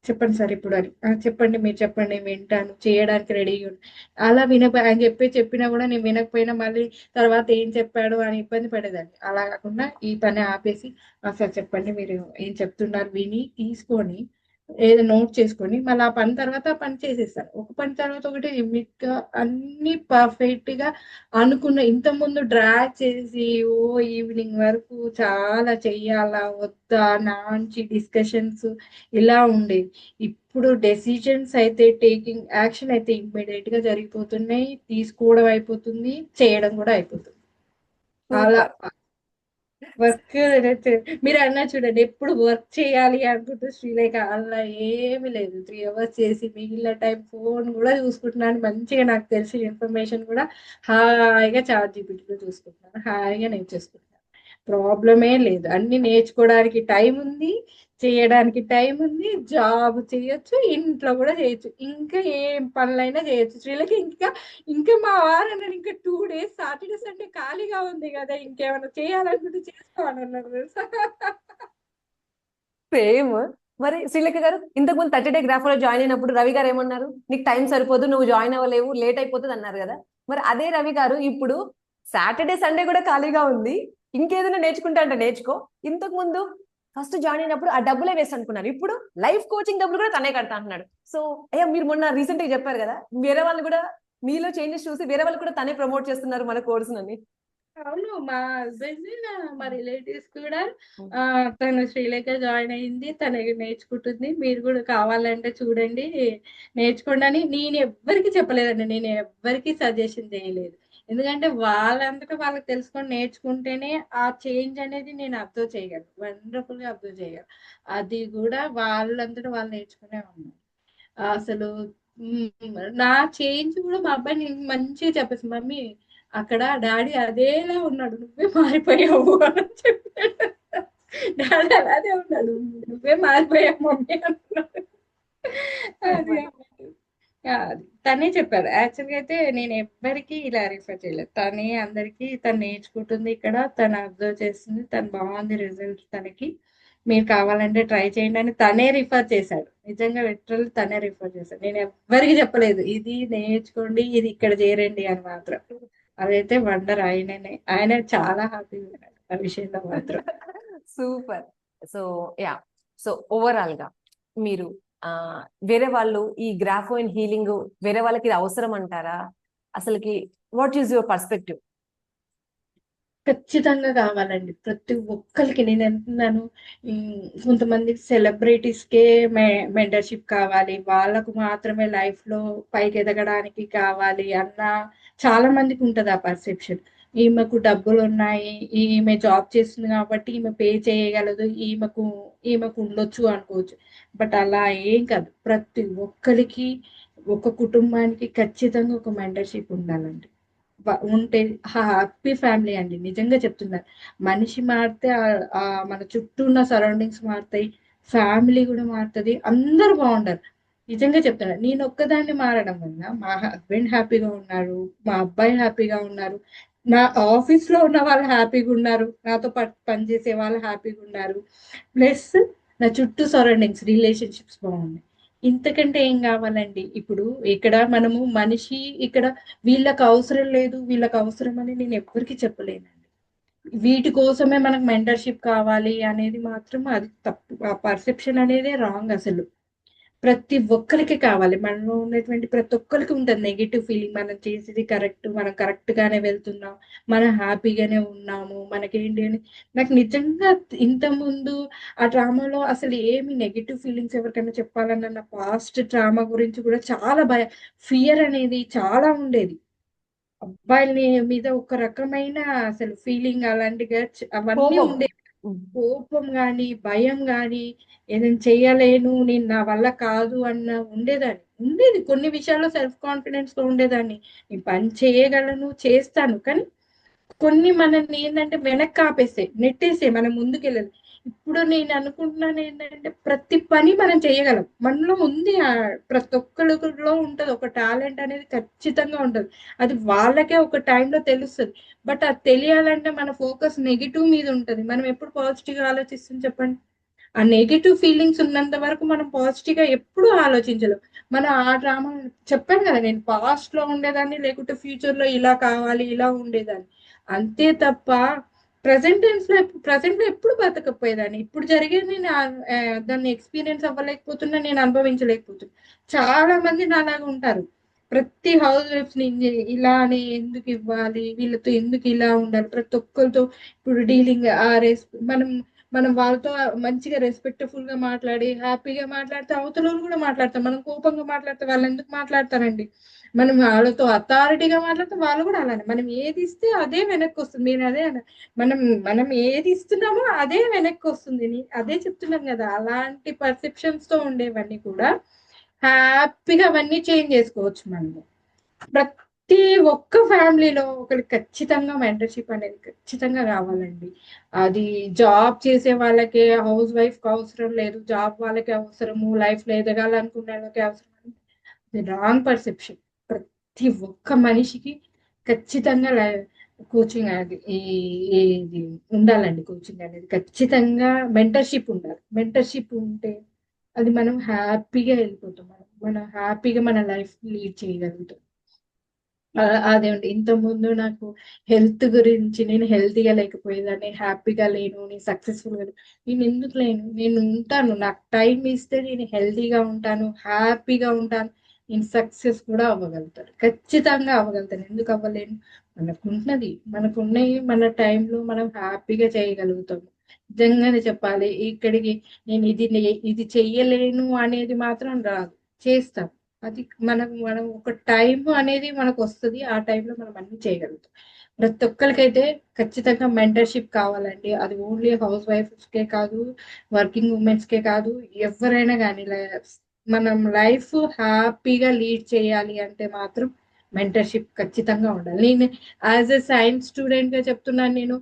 చెప్పండి సార్ ఇప్పుడు అని, చెప్పండి మీరు చెప్పండి వింటాను, చేయడానికి రెడీగా ఉన్నా." అలా ఆయన చెప్పినా కూడా నేను వినకపోయినా మళ్ళీ తర్వాత ఏం చెప్పాడు అని ఇబ్బంది పడేదాన్ని. అలా కాకుండా ఈ పని ఆపేసి, సార్ చెప్పండి మీరు ఏం చెప్తున్నారు విని తీసుకొని, ఏదో నోట్ చేసుకొని మళ్ళీ ఆ పని తర్వాత ఆ పని చేసేస్తాను, ఒక పని తర్వాత ఒకటి లిమిట్ గా అన్ని పర్ఫెక్ట్ గా అనుకున్న. ఇంత ముందు డ్రాగ్ చేసి ఓ ఈవినింగ్ వరకు చాలా చెయ్యాలా వద్దా నాంచి డిస్కషన్స్ ఇలా ఉండేది. ఇప్పుడు డెసిషన్స్ అయితే టేకింగ్ యాక్షన్ అయితే ఇమ్మీడియట్ గా జరిగిపోతున్నాయి, తీసుకోవడం అయిపోతుంది, చేయడం కూడా అయిపోతుంది. అలా సూపర్. వర్క్ మీరు అన్నా చూడండి, ఎప్పుడు వర్క్ చేయాలి అనుకుంటూ శ్రీలేఖ అలా ఏమి లేదు. 3 అవర్స్ చేసి మిగిలిన టైం ఫోన్ కూడా చూసుకుంటున్నాను. మంచిగా నాకు తెలిసిన ఇన్ఫర్మేషన్ కూడా హాయిగా చాట్ జీపీటీలో చూసుకుంటున్నాను, హాయిగా నేర్చేసుకుంటున్నాను. ప్రాబ్లమే లేదు. అన్ని నేర్చుకోవడానికి టైం ఉంది, చేయడానికి టైం ఉంది, జాబ్ చేయొచ్చు, ఇంట్లో కూడా చేయొచ్చు, ఇంకా ఏం పనులైనా చేయొచ్చు. శ్రీలకి ఇంకా మా వారు అన్నారు, ఇంకా 2 days సాటర్డే సండే ఖాళీగా ఉంది కదా, ఇంకేమైనా చేయాలనుకుంటే చేసుకోవాలి అన్నారు తెలుసా. సేమ్. మరి శ్రీలేఖ గారు ఇంతకు ముందు 30 డే గ్రాఫ్ లో జాయిన్ అయినప్పుడు రవి గారు ఏమన్నారు? నీకు టైం సరిపోదు, నువ్వు జాయిన్ అవ్వలేవు, లేట్ అయిపోతుంది అన్నారు కదా. మరి అదే రవి గారు ఇప్పుడు సాటర్డే సండే కూడా ఖాళీగా ఉంది, ఇంకేదైనా నేర్చుకుంటా అంటే నేర్చుకో. ఇంతకు ముందు ఫస్ట్ జాయిన్ అయినప్పుడు ఆ డబ్బులే వేస్ట్ అనుకున్నారు, ఇప్పుడు లైఫ్ కోచింగ్ డబ్బులు కూడా తనే కడతా అంటున్నాడు. సో అయ్యా, మీరు మొన్న రీసెంట్ గా చెప్పారు కదా, వేరే వాళ్ళు కూడా మీలో చేంజెస్ చూసి వేరే వాళ్ళు కూడా తనే ప్రమోట్ చేస్తున్నారు మన కోర్సునని. అవును, మా హస్బెండ్, మా రిలేటివ్స్ కూడా తను శ్రీలేఖ జాయిన్ అయింది, తను నేర్చుకుంటుంది, మీరు కూడా కావాలంటే చూడండి, నేర్చుకోండి అని నేను ఎవ్వరికి చెప్పలేదండి. నేను ఎవ్వరికి సజెషన్ చేయలేదు. ఎందుకంటే వాళ్ళంతటా వాళ్ళకి తెలుసుకొని నేర్చుకుంటేనే ఆ చేంజ్ అనేది నేను అబ్జర్వ్ చేయగలను, వండర్ఫుల్ గా అబ్జర్వ్ చేయగలను. అది కూడా వాళ్ళంతటా వాళ్ళు నేర్చుకునే ఉన్నారు అసలు. నా చేంజ్ కూడా మా అబ్బాయి మంచిగా చెప్పేసి, మమ్మీ అక్కడ డాడీ అదేలా ఉన్నాడు, నువ్వే మారిపోయావు అని చెప్పాడు. డాడీ అలానే ఉన్నాడు, నువ్వే మారిపోయావు మమ్మీ అంటున్నాడు. అది అన్నట్టు. తనే చెప్పారు. యాక్చువల్గా అయితే నేను ఎవ్వరికి ఇలా రిఫర్ చేయలేదు, తనే అందరికి తను నేర్చుకుంటుంది ఇక్కడ, తను అబ్జర్వ్ చేస్తుంది, తను బాగుంది రిజల్ట్ తనకి, మీరు కావాలంటే ట్రై చేయండి అని తనే రిఫర్ చేశాడు. నిజంగా లిటరల్ తనే రిఫర్ చేశాడు. నేను ఎవ్వరికి చెప్పలేదు ఇది నేర్చుకోండి, ఇది ఇక్కడ చేరండి అని మాత్రం. అదైతే వండర్. ఆయన చాలా హ్యాపీగా ఉన్నాడు ఆ విషయంలో మాత్రం. Super. So yeah, so overall గా మీరు ఆ వేరే వాళ్ళు ఈ గ్రాఫో అండ్ హీలింగ్ వేరే వాళ్ళకి ఇది అవసరం అంటారా? అసలుకి వాట్ ఈస్ యువర్ పర్స్పెక్టివ్? ఖచ్చితంగా కావాలండి ప్రతి ఒక్కరికి. నేను అంటున్నాను, కొంతమంది సెలబ్రిటీస్కే మెంటర్షిప్ కావాలి, వాళ్ళకు మాత్రమే లైఫ్ లో పైకి ఎదగడానికి కావాలి అన్న చాలా మందికి ఉంటది ఆ పర్సెప్షన్. ఈమెకు డబ్బులు ఉన్నాయి, ఈమె జాబ్ చేస్తుంది కాబట్టి ఈమె పే చేయగలదు, ఈమెకు ఉండొచ్చు అనుకోవచ్చు. బట్ అలా ఏం కాదు. ప్రతి ఒక్కరికి, ఒక కుటుంబానికి ఖచ్చితంగా ఒక మెంటర్షిప్ ఉండాలండి. ఉంటే హ్యాపీ ఫ్యామిలీ అండి, నిజంగా చెప్తున్నారు. మనిషి మారితే మన చుట్టూ ఉన్న సరౌండింగ్స్ మారుతాయి, ఫ్యామిలీ కూడా మారుతుంది, అందరు బాగుంటారు. నిజంగా చెప్తున్నారు. నేను ఒక్కదాన్ని మారడం వల్ల మా హస్బెండ్ హ్యాపీగా ఉన్నారు, మా అబ్బాయి హ్యాపీగా ఉన్నారు, నా ఆఫీస్ లో ఉన్న వాళ్ళు హ్యాపీగా ఉన్నారు, నాతో పాటు పనిచేసే వాళ్ళు హ్యాపీగా ఉన్నారు, ప్లస్ నా చుట్టూ సరౌండింగ్స్ రిలేషన్షిప్స్ బాగున్నాయి. ఇంతకంటే ఏం కావాలండి? ఇప్పుడు ఇక్కడ మనము మనిషి ఇక్కడ వీళ్ళకి అవసరం లేదు, వీళ్ళకి అవసరం అని నేను ఎవ్వరికి చెప్పలేనండి. వీటి కోసమే మనకు మెంటర్షిప్ కావాలి అనేది మాత్రం అది తప్పు. ఆ పర్సెప్షన్ అనేది రాంగ్ అసలు. ప్రతి ఒక్కరికి కావాలి. మనలో ఉన్నటువంటి ప్రతి ఒక్కరికి ఉంటుంది నెగిటివ్ ఫీలింగ్. మనం చేసేది కరెక్ట్, మనం కరెక్ట్ గానే వెళ్తున్నాం, మనం హ్యాపీగానే ఉన్నాము, మనకేంటి అని. నాకు నిజంగా ఇంత ముందు ఆ డ్రామాలో అసలు ఏమి నెగిటివ్ ఫీలింగ్స్ ఎవరికైనా చెప్పాలన్న నా పాస్ట్ డ్రామా గురించి కూడా చాలా ఫియర్ అనేది చాలా ఉండేది. అబ్బాయిల మీద ఒక రకమైన అసలు ఫీలింగ్ అలాంటి అవన్నీ కోపం. ఉండేవి. కోపం గాని, భయం గాని, ఏదైనా చెయ్యలేను, నేను నా వల్ల కాదు అన్న ఉండేది. కొన్ని విషయాల్లో సెల్ఫ్ కాన్ఫిడెన్స్ తో ఉండేదాన్ని. నేను పని చేయగలను, చేస్తాను. కానీ కొన్ని మనల్ని ఏంటంటే వెనక్కి ఆపేసాయి, నెట్టేసాయి, మనం ముందుకెళ్ళాలి. ఇప్పుడు నేను అనుకుంటున్నాను ఏంటంటే ప్రతి పని మనం చేయగలం, మనలో ఉంది. ప్రతి ఒక్కరిలో ఉంటది ఒక టాలెంట్ అనేది, ఖచ్చితంగా ఉంటది. అది వాళ్ళకే ఒక టైంలో తెలుస్తుంది. బట్ అది తెలియాలంటే మన ఫోకస్ నెగిటివ్ మీద ఉంటది. మనం ఎప్పుడు పాజిటివ్ గా ఆలోచిస్తాం చెప్పండి? ఆ నెగిటివ్ ఫీలింగ్స్ ఉన్నంత వరకు మనం పాజిటివ్ గా ఎప్పుడు ఆలోచించలేం. మన ఆ డ్రామా చెప్పాను కదా, నేను పాస్ట్ లో ఉండేదాన్ని, లేకుంటే ఫ్యూచర్ లో ఇలా కావాలి ఇలా ఉండేదాన్ని, అంతే తప్ప ప్రజెంట్ లో ఎప్పుడు బతకపోయేదాన్ని. ఇప్పుడు జరిగేది దాన్ని ఎక్స్పీరియన్స్ అవ్వలేకపోతున్నా, నేను అనుభవించలేకపోతున్నా. చాలా మంది నాలాగా ఉంటారు. ప్రతి హౌస్ వైఫ్స్ ని ఇలా అని ఎందుకు ఇవ్వాలి, వీళ్ళతో ఎందుకు ఇలా ఉండాలి, ప్రతి ఒక్కరితో ఇప్పుడు డీలింగ్ మనం మనం వాళ్ళతో మంచిగా రెస్పెక్ట్ఫుల్ గా మాట్లాడి హ్యాపీగా మాట్లాడితే అవతల వాళ్ళు కూడా మాట్లాడతారు. మనం కోపంగా మాట్లాడితే వాళ్ళు ఎందుకు మాట్లాడతారండి? మనం వాళ్ళతో అథారిటీగా మాట్లాడితే వాళ్ళు కూడా అలానే. మనం ఏది ఇస్తే అదే వెనక్కి వస్తుంది. నేను అదే మనం మనం ఏది ఇస్తున్నామో అదే వెనక్కి వస్తుంది. అదే చెప్తున్నాను కదా, అలాంటి పర్సెప్షన్స్ తో ఉండేవన్నీ కూడా హ్యాపీగా అవన్నీ చేంజ్ చేసుకోవచ్చు మనము. ప్రతి ఒక్క ఫ్యామిలీలో ఒకటి ఖచ్చితంగా మెంటర్షిప్ అనేది ఖచ్చితంగా కావాలండి. అది జాబ్ చేసే వాళ్ళకే, హౌస్ వైఫ్ కి అవసరం లేదు, జాబ్ వాళ్ళకి అవసరము, లైఫ్ లో ఎదగాలనుకునే వాళ్ళకి అవసరం. Wrong perception. ప్రతి ఒక్క మనిషికి ఖచ్చితంగా కోచింగ్ అనేది ఇది ఉండాలండి. కోచింగ్ అనేది ఖచ్చితంగా మెంటర్షిప్ ఉండాలి. మెంటర్షిప్ ఉంటే అది మనం హ్యాపీగా వెళ్ళిపోతాం. మనం హ్యాపీగా మన లైఫ్ లీడ్ చేయగలుగుతాం. అదేంటి, ఇంతకుముందు నాకు హెల్త్ గురించి, నేను హెల్తీగా లేకపోయేదాన్ని, హ్యాపీగా లేను, నేను సక్సెస్ఫుల్ గా నేను ఎందుకు లేను, నేను ఉంటాను, నాకు టైం ఇస్తే నేను హెల్తీగా ఉంటాను, హ్యాపీగా ఉంటాను, నేను సక్సెస్ కూడా అవ్వగలుగుతాను, ఖచ్చితంగా అవ్వగలుగుతాను. ఎందుకు అవ్వలేను? మనకున్నది, మనకున్నవి మన టైంలో మనం హ్యాపీగా చేయగలుగుతాము. నిజంగానే చెప్పాలి, ఇక్కడికి నేను ఇది చెయ్యలేను అనేది మాత్రం రాదు, చేస్తాం. అది మనం ఒక టైం అనేది మనకు వస్తుంది. ఆ టైంలో మనం అన్ని చేయగలుగుతాం. ప్రతి ఒక్కరికైతే ఖచ్చితంగా మెంటర్షిప్ కావాలండి. అది ఓన్లీ హౌస్ వైఫ్స్ కే కాదు, వర్కింగ్ ఉమెన్స్ కే కాదు, ఎవరైనా కానీ మనం లైఫ్ హ్యాపీగా లీడ్ చేయాలి అంటే మాత్రం మెంటర్షిప్ ఖచ్చితంగా ఉండాలి. నేను యాజ్ ఎ సైన్స్ స్టూడెంట్ గా చెప్తున్నాను. నేను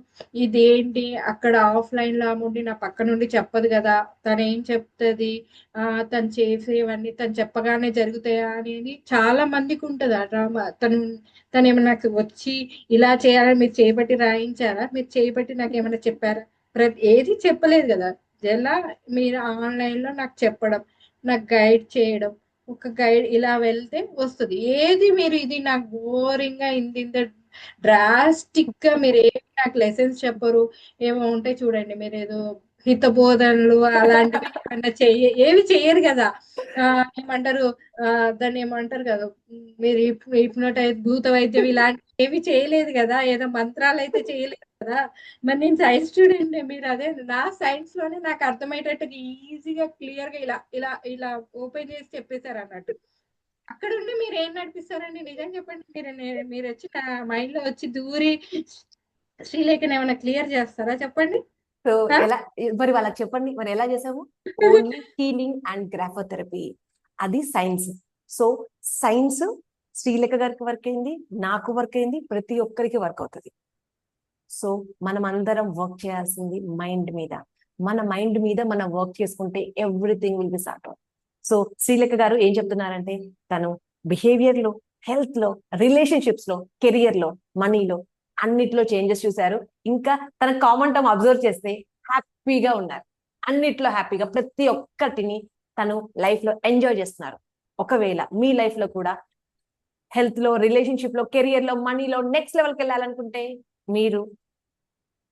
ఇదేంటి, అక్కడ ఆఫ్లైన్ లో అమౌంట్ నా పక్క నుండి చెప్పదు కదా, తను ఏం చెప్తుంది, తను చేసేవన్నీ తను చెప్పగానే జరుగుతాయా అనేది చాలా మందికి ఉంటది ఆ డ్రామా. తను ఏమన్నా నాకు వచ్చి ఇలా చేయాలని మీరు చేయబట్టి రాయించారా, మీరు చేయబట్టి నాకు ఏమైనా చెప్పారా? ఏది చెప్పలేదు కదా. ఎలా మీరు ఆన్లైన్ లో నాకు చెప్పడం, నాకు గైడ్ చేయడం, ఒక గైడ్ ఇలా వెళ్తే వస్తుంది. ఏది మీరు ఇది నాకు బోరింగ్ గా ఇంత డ్రాస్టిక్ గా మీరు ఏమి నాకు లెసన్స్ చెప్పరు. ఏమో ఉంటాయి చూడండి, మీరు ఏదో హితబోధనలు అలాంటివి ఏమి చెయ్యరు కదా. ఏమంటారు, దాన్ని ఏమంటారు కదా, మీరు హిప్నోటైజ్, భూత వైద్యం ఇలాంటివి ఏమి చేయలేదు కదా, ఏదో మంత్రాలు అయితే చేయలేదు కదా. మరి నేను సైన్స్ స్టూడెంట్, మీరు అదే నా సైన్స్ లోనే నాకు అర్థమయ్యేటట్టుగా ఈజీగా క్లియర్ గా ఇలా ఇలా ఇలా ఓపెన్ చేసి చెప్పేశారు అన్నట్టు. అక్కడ ఉండి మీరు ఏం నడిపిస్తారండి? నిజం చెప్పండి. మీరు వచ్చి నా మైండ్ లో వచ్చి దూరి శ్రీలేఖని ఏమైనా క్లియర్ చేస్తారా చెప్పండి? సో ఎలా, మరి వాళ్ళకి చెప్పండి, మరి ఎలా చేసాము? ఓన్లీ హీలింగ్ అండ్ గ్రాఫోథెరపీ, అది సైన్స్. సో సైన్స్ శ్రీలేఖ గారికి వర్క్ అయింది, నాకు వర్క్ అయింది, ప్రతి ఒక్కరికి వర్క్ అవుతుంది. సో మనం అందరం వర్క్ చేయాల్సింది మైండ్ మీద. మన మైండ్ మీద మనం వర్క్ చేసుకుంటే everything will be sort out. So Srilekha గారు ఏం చెప్తున్నారంటే, తను బిహేవియర్ లో, హెల్త్ లో, రిలేషన్షిప్స్ లో, కెరియర్ లో, మనీలో అన్నిట్లో చేంజెస్ చూశారు. ఇంకా తన కామన్ టర్మ్ అబ్జర్వ్ చేస్తే హ్యాపీగా ఉన్నారు. అన్నిట్లో హ్యాపీగా, ప్రతి ఒక్కటిని తను లైఫ్ లో ఎంజాయ్ చేస్తున్నారు. ఒకవేళ మీ లైఫ్ లో కూడా హెల్త్ లో, రిలేషన్షిప్ లో, కెరియర్ లో, మనీలో నెక్స్ట్ లెవెల్కి వెళ్ళాలనుకుంటే మీరు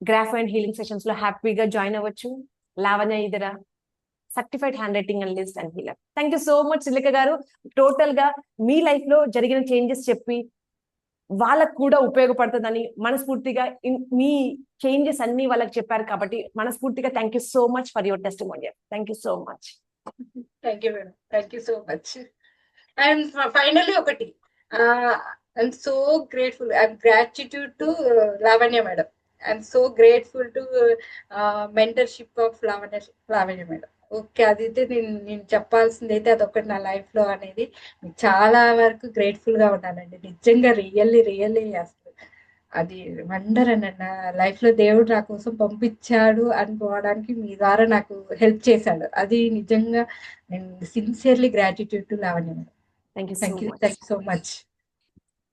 గ్రాఫ్ అండ్ హీలింగ్ సెషన్స్ లో హ్యాపీగా జాయిన్ అవ్వచ్చు. Lavanya Edara, certified handwriting analyst and healer. Thank you so much Srilekha గారు. టోటల్ గా మీ లైఫ్ లో జరిగిన చేంజెస్ చెప్పి వాళ్ళకు కూడా ఉపయోగపడుతుందని మనస్ఫూర్తిగా మీ చేంజెస్ అన్ని వాళ్ళకి చెప్పారు కాబట్టి మనస్ఫూర్తిగా thank you so much for your testimonial. Thank you so much. Thank you madam, thank you so much. And finally ఒకటి, I'm so grateful, I'm gratitude to Lavanya madam. I'm so grateful to mentorship of Lavanya madam. Okay, అదైతే నేను చెప్పాల్సింది అయితే అదొకటి నా లైఫ్ లో అనేది. చాలా వరకు గ్రేట్ఫుల్ గా ఉన్నానండి, నిజంగా రియల్లీ అసలు అది వండర్ అన్న. నా లైఫ్ లో దేవుడు నా కోసం పంపించాడు అనుకోవడానికి మీ ద్వారా నాకు హెల్ప్ చేశాడు. అది నిజంగా నేను sincerely gratitude to Lavanya madam. Thank you so thank you much. So much.